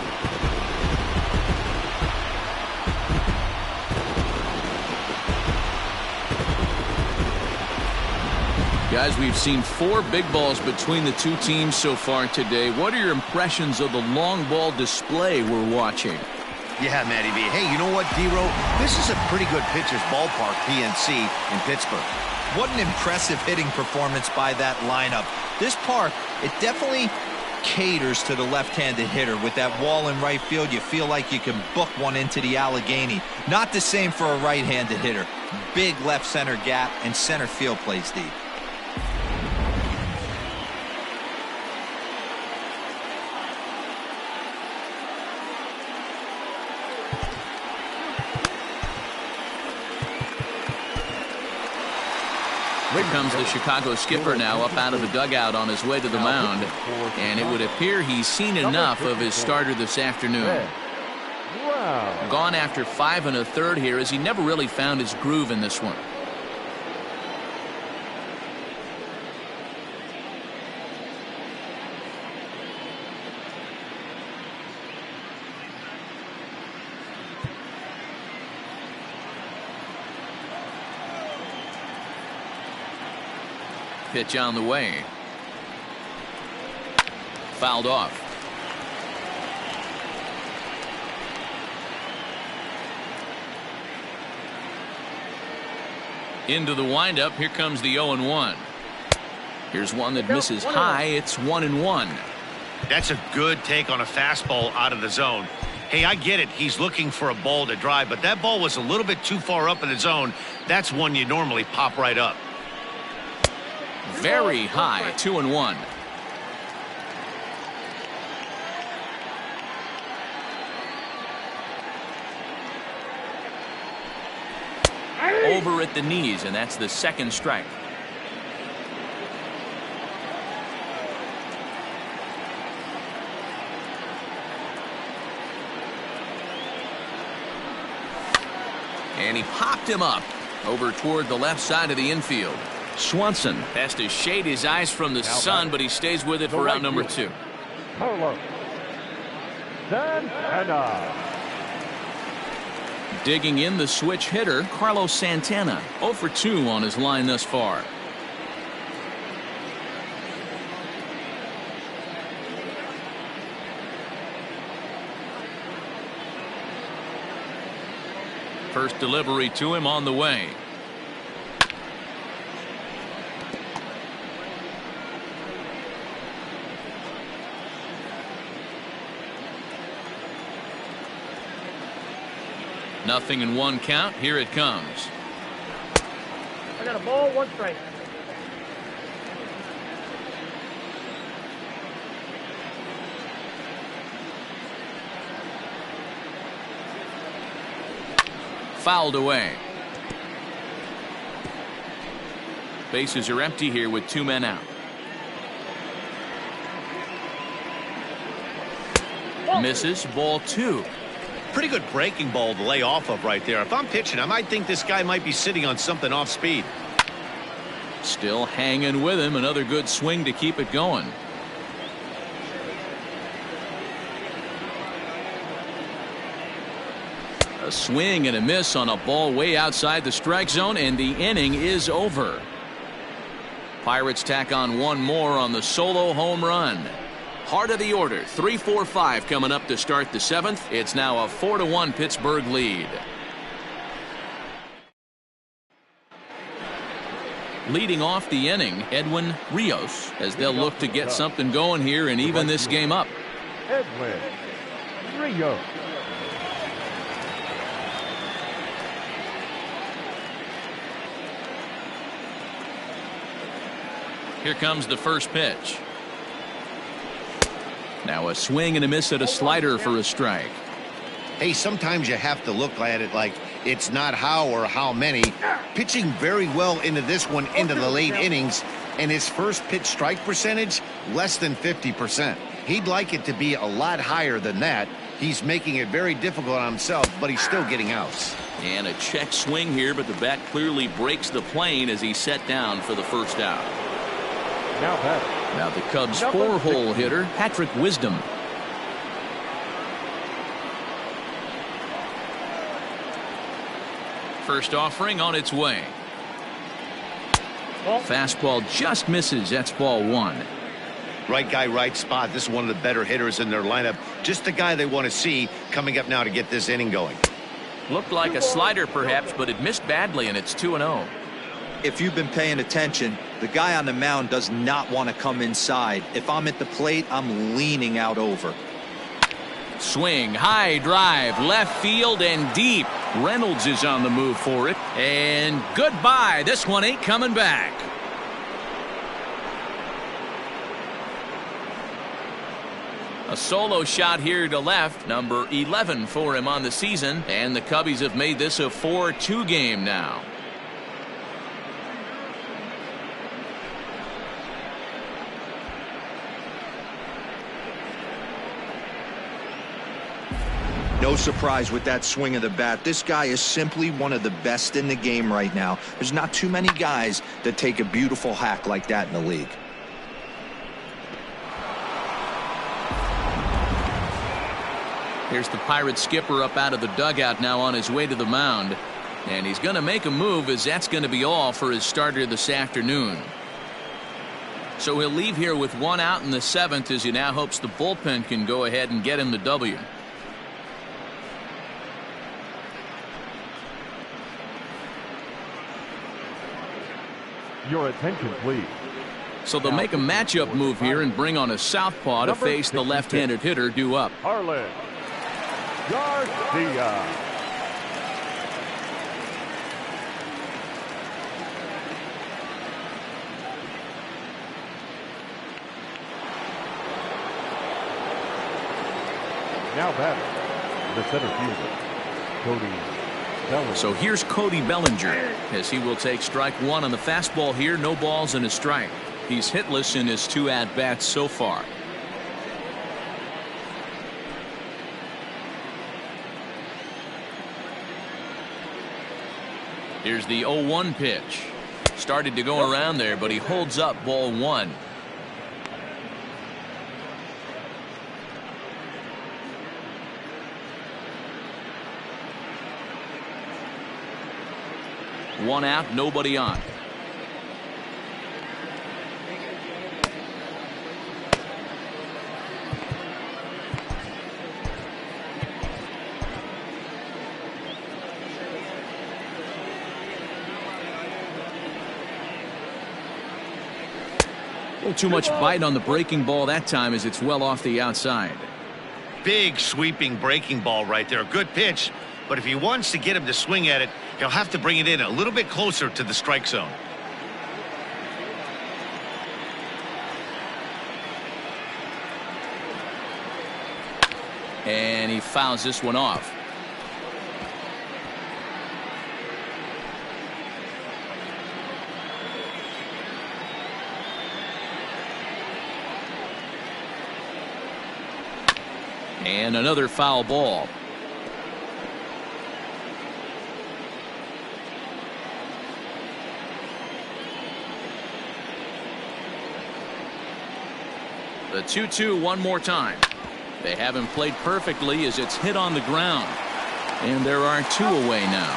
Guys, we've seen 4 big balls between the two teams so far today. What are your impressions of the long ball display we're watching? Yeah, Matty B. Hey, you know what, D-Ro? This is a pretty good pitcher's ballpark, PNC, in Pittsburgh. What an impressive hitting performance by that lineup. This park, it definitely caters to the left-handed hitter. With that wall in right field, you feel like you can book one into the Allegheny. Not the same for a right-handed hitter. Big left center gap, and center field plays deep. Here comes the Chicago skipper now up out of the dugout on his way to the mound. And it would appear he's seen enough of his starter this afternoon. Gone after 5 1/3 here, as he never really found his groove in this one. Pitch on the way. Fouled off. Into the windup. Here comes the 0-1. Here's one that misses high. It's 1-1. That's a good take on a fastball out of the zone. Hey, I get it. He's looking for a ball to drive, but that ball was a little bit too far up in the zone. That's one you normally pop right up. Very high, 2-1. Over at the knees, and that's the second strike. And he popped him up over toward the left side of the infield. Swanson has to shade his eyes from the sun, but he stays with it for round number 2. Digging in the switch hitter, Carlos Santana, 0 for 2 on his line thus far. First delivery to him on the way. Nothing in 1 count. Here it comes. I got a ball, 1 strike. Fouled away. Bases are empty here with 2 men out. Misses, ball 2. Pretty good breaking ball to lay off of right there. If I'm pitching, I might think this guy might be sitting on something off speed. Still hanging with him. Another good swing to keep it going. A swing and a miss on a ball way outside the strike zone, and the inning is over. Pirates tack on 1 more on the solo home run. Heart of the order, 3-4-5 coming up to start the 7th. It's now a 4-1 Pittsburgh lead. Leading off the inning, Edwin Rios, as they'll look to get something going here and even this game up. Edwin Rios. Here comes the first pitch. Now a swing and a miss at a slider for a strike. Hey, sometimes you have to look at it like it's not how or how many. Pitching very well into this one, into the late innings, and his first pitch strike percentage, less than 50%. He'd like it to be a lot higher than that. He's making it very difficult on himself, but he's still getting outs. And a check swing here, but the bat clearly breaks the plane as he's set down for the first out. Now the Cubs' four-hole hitter, Patrick Wisdom. First offering on its way. Fastball just misses. That's ball one. Right guy, right spot. This is one of the better hitters in their lineup. Just the guy they want to see coming up now to get this inning going. Looked like a slider perhaps, but it missed badly, and it's 2-0. If you've been paying attention, the guy on the mound does not want to come inside. If I'm at the plate, I'm leaning out over. Swing, high drive, left field and deep. Reynolds is on the move for it. And goodbye. This one ain't coming back. A solo shot here to left, number 11 for him on the season. And the Cubbies have made this a 4-2 game now. No surprise with that swing of the bat. This guy is simply one of the best in the game right now. There's not too many guys that take a beautiful hack like that in the league. Here's the Pirates skipper up out of the dugout now on his way to the mound. And he's going to make a move, as that's going to be all for his starter this afternoon. So he'll leave here with one out in the seventh, as he now hopes the bullpen can go ahead and get him the W. Your attention, please. So they'll make a matchup move here and bring on a southpaw to face the left-handed hitter due up. Harlan Garcia. Now batting, the center fielder, Cody Bellinger. So here's Cody Bellinger, as he will take strike one on the fastball here. No balls and a strike. He's hitless in his two at-bats so far. Here's the 0-1 pitch. Started to go around there, but he holds up ball one. One out, nobody on. A little too much bite on the breaking ball that time, as it's well off the outside. Big sweeping breaking ball right there. Good pitch. But if he wants to get him to swing at it, he'll have to bring it in a little bit closer to the strike zone. And he fouls this one off. And another foul ball. The 2-2 one more time. They haven't played perfectly, as it's hit on the ground. And there are two away now.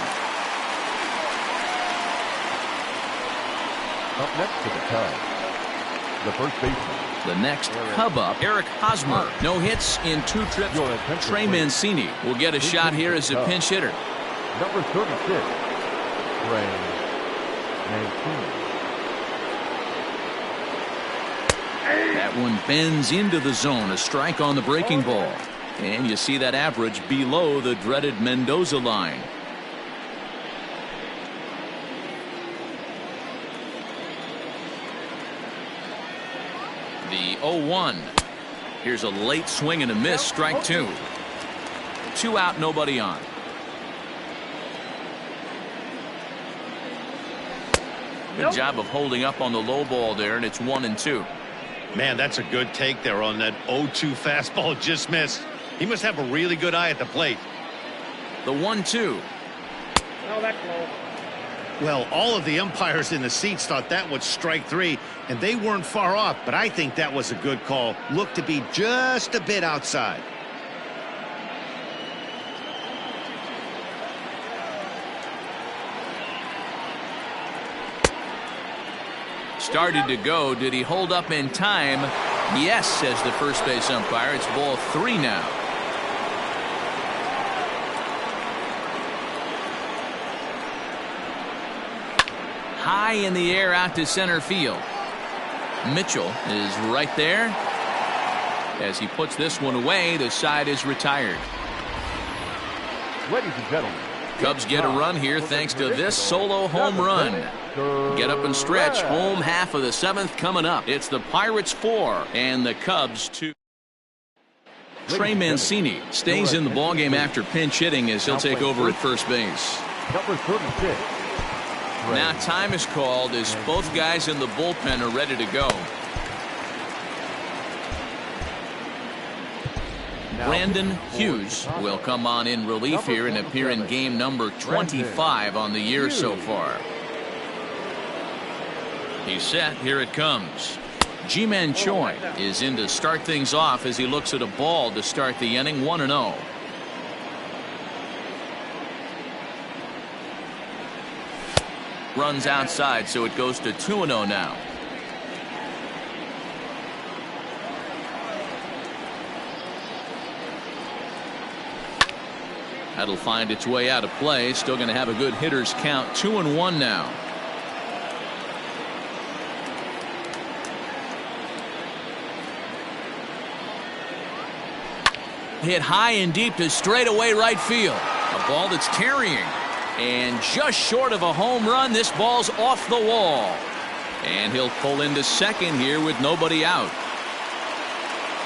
Up next to the Cubs, the first baseman. The next Cub up, Eric Hosmer. No hits in 2 trips. Trey Mancini will get a shot here as a pinch hitter. Number 36, Trey Mancini. That one bends into the zone. A strike on the breaking ball. And you see that average below the dreaded Mendoza line. The 0-1. Here's a late swing and a miss. Strike two. 2 out, nobody on. Good job of holding up on the low ball there, and it's 1-2. Man, that's a good take there on that 0-2 fastball just missed. He must have a really good eye at the plate. The 1-2. Oh, that's low. Well, all of the umpires in the seats thought that was strike three, and they weren't far off, but I think that was a good call. Looked to be just a bit outside. Started to go. Did he hold up in time? Yes, says the first base umpire. It's ball 3 now. High in the air out to center field. Mitchell is right there. As he puts this one away, the side is retired. Ladies and gentlemen, Cubs get a run here thanks to this solo home run. Get up and stretch. Home half of the 7th coming up. It's the Pirates 4 and the Cubs 2. Trey Mancini stays in the ballgame after pinch hitting as he'll take over at first base. number 36. Now time is called as both guys in the bullpen are ready to go. Brandon Hughes will come on in relief here and appear in game number 25 on the year so far. He's set. Here it comes. Ji-Man Choi is in to start things off as he looks at a ball to start the inning. 1-0. Runs outside, so it goes to 2-0 now. That'll find its way out of play. Still going to have a good hitter's count. 2-1 now. Hit high and deep to straightaway right field. A ball that's carrying. And just short of a home run, this ball's off the wall. And he'll pull into second here with nobody out.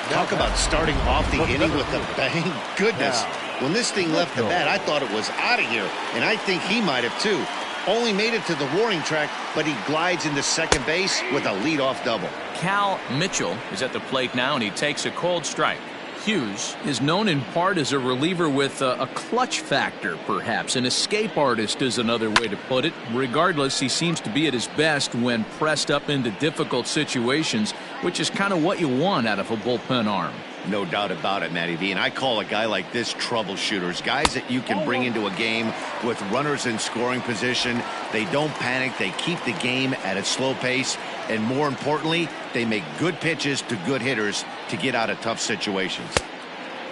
Talk about starting off the inning with a bang. Goodness. When this thing left the bat, I thought it was out of here. And I think he might have too. Only made it to the warning track, but he glides into second base with a leadoff double. Cal Mitchell is at the plate now, and he takes a cold strike. Hughes is known in part as a reliever with a clutch factor, perhaps. An escape artist is another way to put it. Regardless, he seems to be at his best when pressed up into difficult situations, which is kind of what you want out of a bullpen arm. No doubt about it, Matty V. And I call a guy like this troubleshooters. Guys that you can bring into a game with runners in scoring position. They don't panic. They keep the game at a slow pace. And more importantly, they make good pitches to good hitters to get out of tough situations.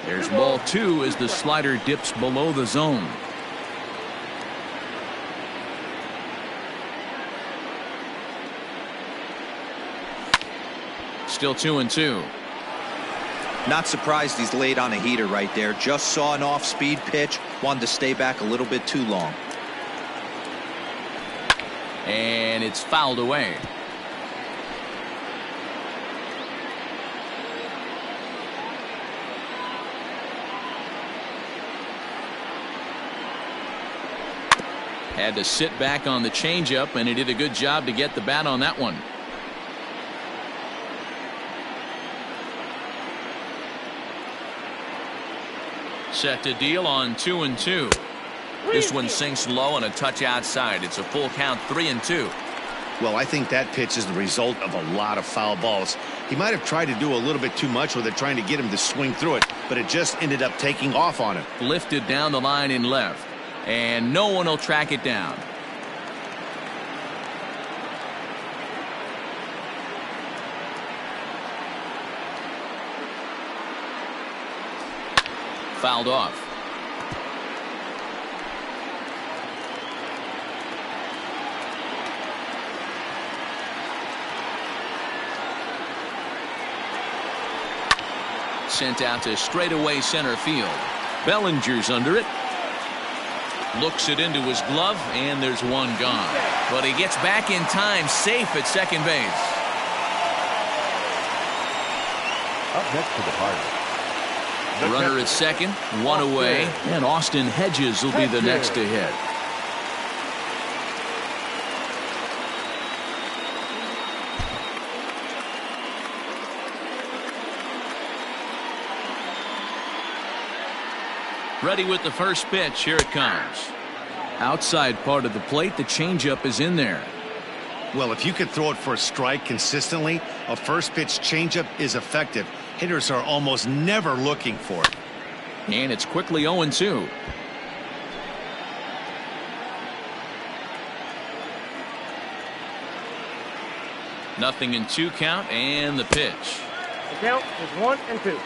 There's ball 2 as the slider dips below the zone. Still 2-2. Not surprised he's laid on a heater right there. Just saw an off-speed pitch. Wanted to stay back a little bit too long. And it's fouled away. Had to sit back on the changeup, and he did a good job to get the bat on that one. Set to deal on 2-2. This one sinks low and a touch outside. It's a full count, 3-2. Well, I think that pitch is the result of a lot of foul balls. He might have tried to do a little bit too much with it, trying to get him to swing through it, but it just ended up taking off on him. Lifted down the line in left, and no one will track it down. Fouled off. sent out to straightaway center field. Bellinger's under it. Looks it into his glove, and there's one gone. But he gets back in time, safe at second base. Up next to the Pirates. The runner at second, one away, and Austin Hedges will be the next to hit. Ready with the first pitch. Here it comes. Outside part of the plate, the changeup is in there. Well, if you could throw it for a strike consistently, a first pitch changeup is effective. Hitters are almost never looking for it. And it's quickly 0-2. Nothing in 2 count, and the pitch. The count is 1-2.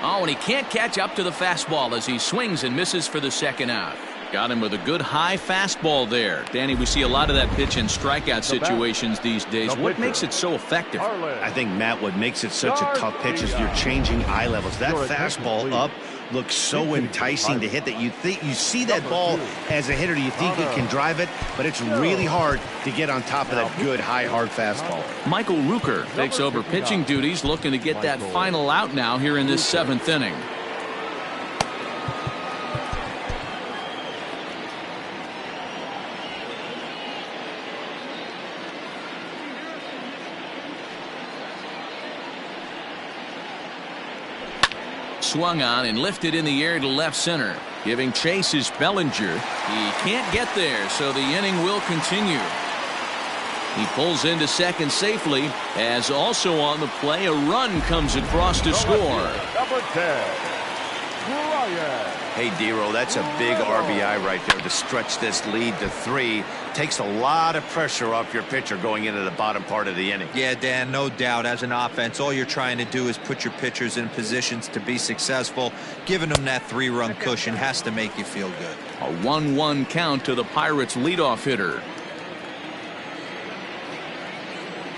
Oh, and he can't catch up to the fastball as he swings and misses for the second out. Got him with a good high fastball there. Danny, we see a lot of that pitch in strikeout situations these days. What makes it so effective? I think, Matt, what makes it such a tough pitch is you're changing eye levels. That fastball up looks so enticing to hit that you see that ball as a hitter, you think you can drive it, but it's really hard to get on top of that good high hard fastball. Michael Rooker takes over pitching duties, looking to get that final out now here in this 7th inning. Swung on and lifted in the air to left center. Giving chase is Bellinger. He can't get there, so the inning will continue. He pulls into second safely, as also on the play a run comes across to score. Number 10, Brian. Hey, Dero, that's a big RBI right there to stretch this lead to 3. Takes a lot of pressure off your pitcher going into the bottom part of the inning. Yeah, Dan, no doubt. As an offense, all you're trying to do is put your pitchers in positions to be successful. Giving them that 3-run cushion has to make you feel good. A 1-1 count to the Pirates' leadoff hitter.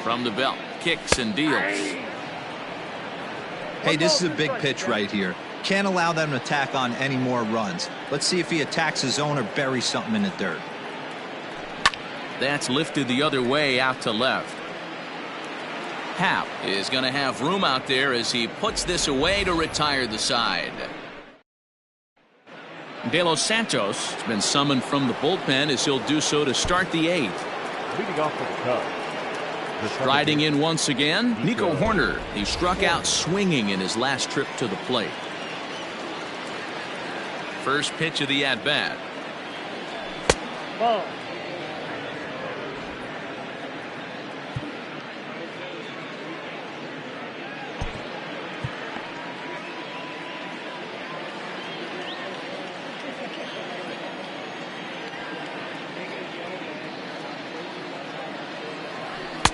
From the belt, kicks and deals. Hey, this is a big pitch right here. Can't allow them to tack on any more runs. Let's see if he attacks his zone or buries something in the dirt. That's lifted the other way out to left. Happ is going to have room out there as he puts this away to retire the side. De Los Santos has been summoned from the bullpen as he'll do so to start the 8th. Leading off for the Cubs. Striding in once again, Nico Horner. He struck out swinging in his last trip to the plate. First pitch of the at-bat. Ball.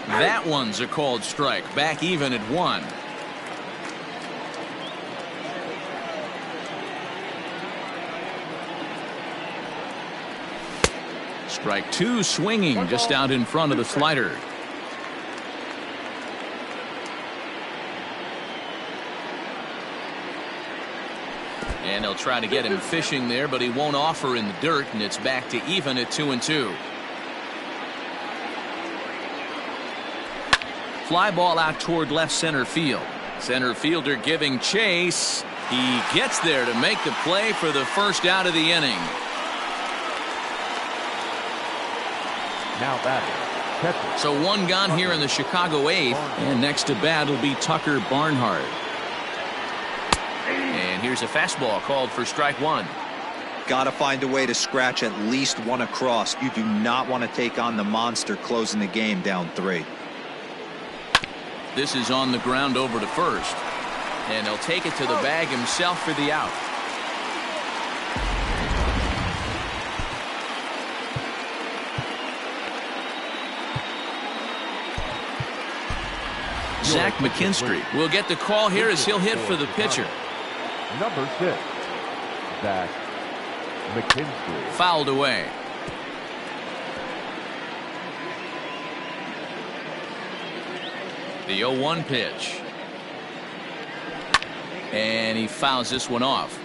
That one's a called strike. Back even at 1. Strike 2 swinging just out in front of the slider. And they'll try to get him fishing there, but he won't offer in the dirt, and it's back to even at 2-2. Fly ball out toward left center field. Center fielder giving chase. He gets there to make the play for the first out of the inning. Now batting, catcher. So one gone here in the Chicago 8th, and next to bat will be Tucker Barnhart. And here's a fastball called for strike 1. Got to find a way to scratch at least one across. You do not want to take on the monster closing the game down 3. This is on the ground over to first, and he'll take it to the bag himself for the out. Zach McKinstry will get the call here as he'll hit for the pitcher. Number 6, Zach McKinstry. Fouled away. The 0-1 pitch. And he fouls this one off.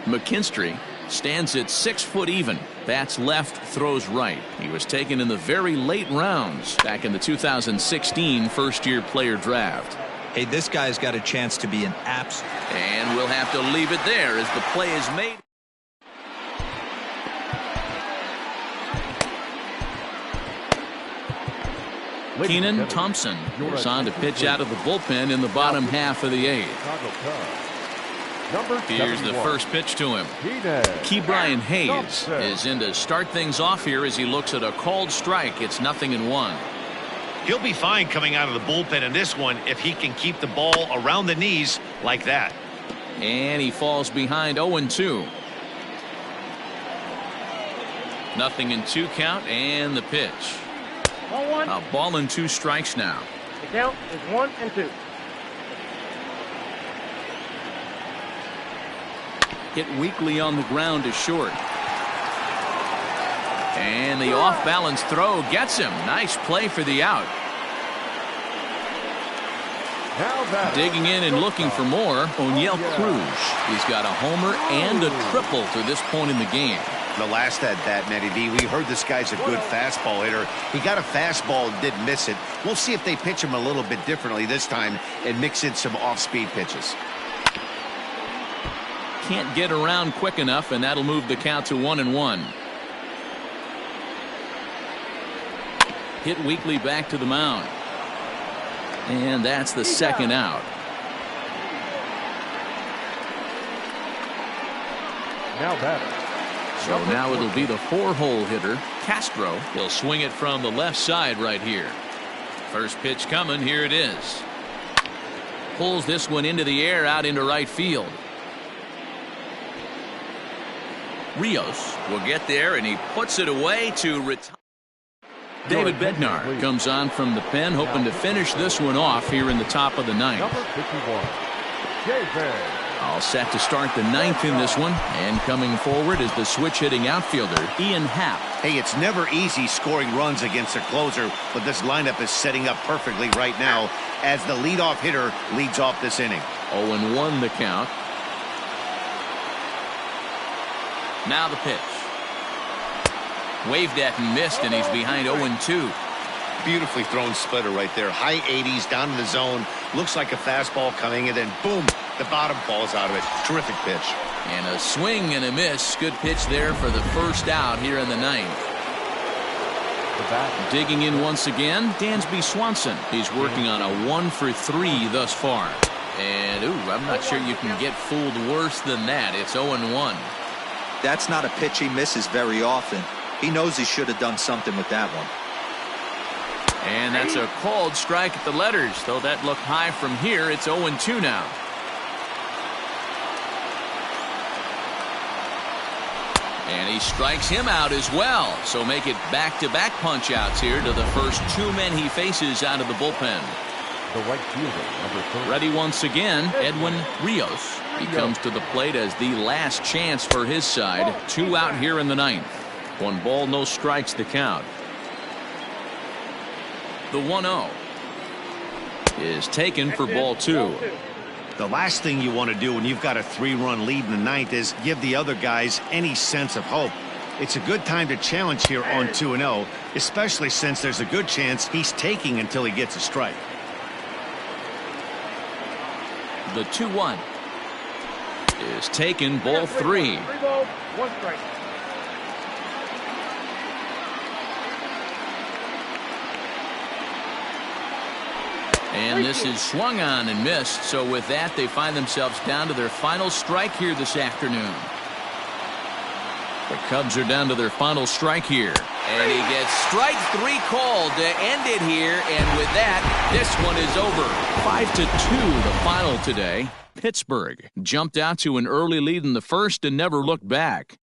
McKinstry stands at 6 foot even. Bats left, throws right. He was taken in the very late rounds back in the 2016 first-year player draft. Hey, this guy's got a chance to be an abs. And we'll have to leave it there as the play is made. Keenan Thompson is on to pitch out of the bullpen in the bottom half of the 8th. Here's the first pitch to him. Key Brian Hayes is in to start things off here as he looks at a called strike. It's 0-1. He'll be fine coming out of the bullpen in this one if he can keep the ball around the knees like that. And he falls behind 0-2. 0-2 count and the pitch. A ball and 2 strikes now. The count is 1-2. Hit weakly on the ground to short. And the off-balance throw gets him. Nice play for the out. Digging in and looking for more, O'Neill Cruz. He's got a homer and a triple to this point in the game. The last at that, Matty V, we heard this guy's a good fastball hitter. He got a fastball and didn't miss it. We'll see if they pitch him a little bit differently this time and mix in some off-speed pitches. Can't get around quick enough, and that'll move the count to 1-1. Hit weakly back to the mound. And that's the second out. Now batter. So now it'll be the 4-hole hitter, Castro. He'll swing it from the left side right here. First pitch coming. Here it is. Pulls this one into the air out into right field. Rios will get there, and he puts it away to retire. David Bednar comes on from the pen, hoping to finish this one off here in the top of the 9th. Number 51. David. All set to start the 9th in this one, and coming forward is the switch-hitting outfielder, Ian Happ. Hey, it's never easy scoring runs against a closer, but this lineup is setting up perfectly right now as the leadoff hitter leads off this inning. 0-1 the count. Now the pitch. Waved at and missed, and he's behind 0-2. Beautifully thrown splitter right there. High 80s down in the zone. Looks like a fastball coming, and then boom, the bottom falls out of it. Terrific pitch. And a swing and a miss. Good pitch there for the first out here in the 9th. Digging in once again, Dansby Swanson. He's working on a 1-for-3 thus far. And I'm not sure you can get fooled worse than that. It's 0-1. That's not a pitch he misses very often. He knows he should have done something with that one. And that's a called strike at the letters. Though that looked high from here, it's 0-2 now. And he strikes him out as well. So make it back-to-back punch-outs here to the first 2 men he faces out of the bullpen. The right fielder, number 3. Ready once again, Edwin Rios. He comes to the plate as the last chance for his side. 2 out here in the 9th. 1 ball, no strikes the count. The 1-0 is taken for ball 2. The last thing you want to do when you've got a 3-run lead in the 9th is give the other guys any sense of hope. It's a good time to challenge here on 2-0, especially since there's a good chance he's taking until he gets a strike. The 2-1 is taken, ball 3. 3 balls, 1 strike. And this is swung on and missed. So with that, they find themselves down to their final strike here this afternoon. The Cubs are down to their final strike here. And he gets strike 3 called to end it here. And with that, this one is over. 5-2 the final today. Pittsburgh jumped out to an early lead in the first and never looked back.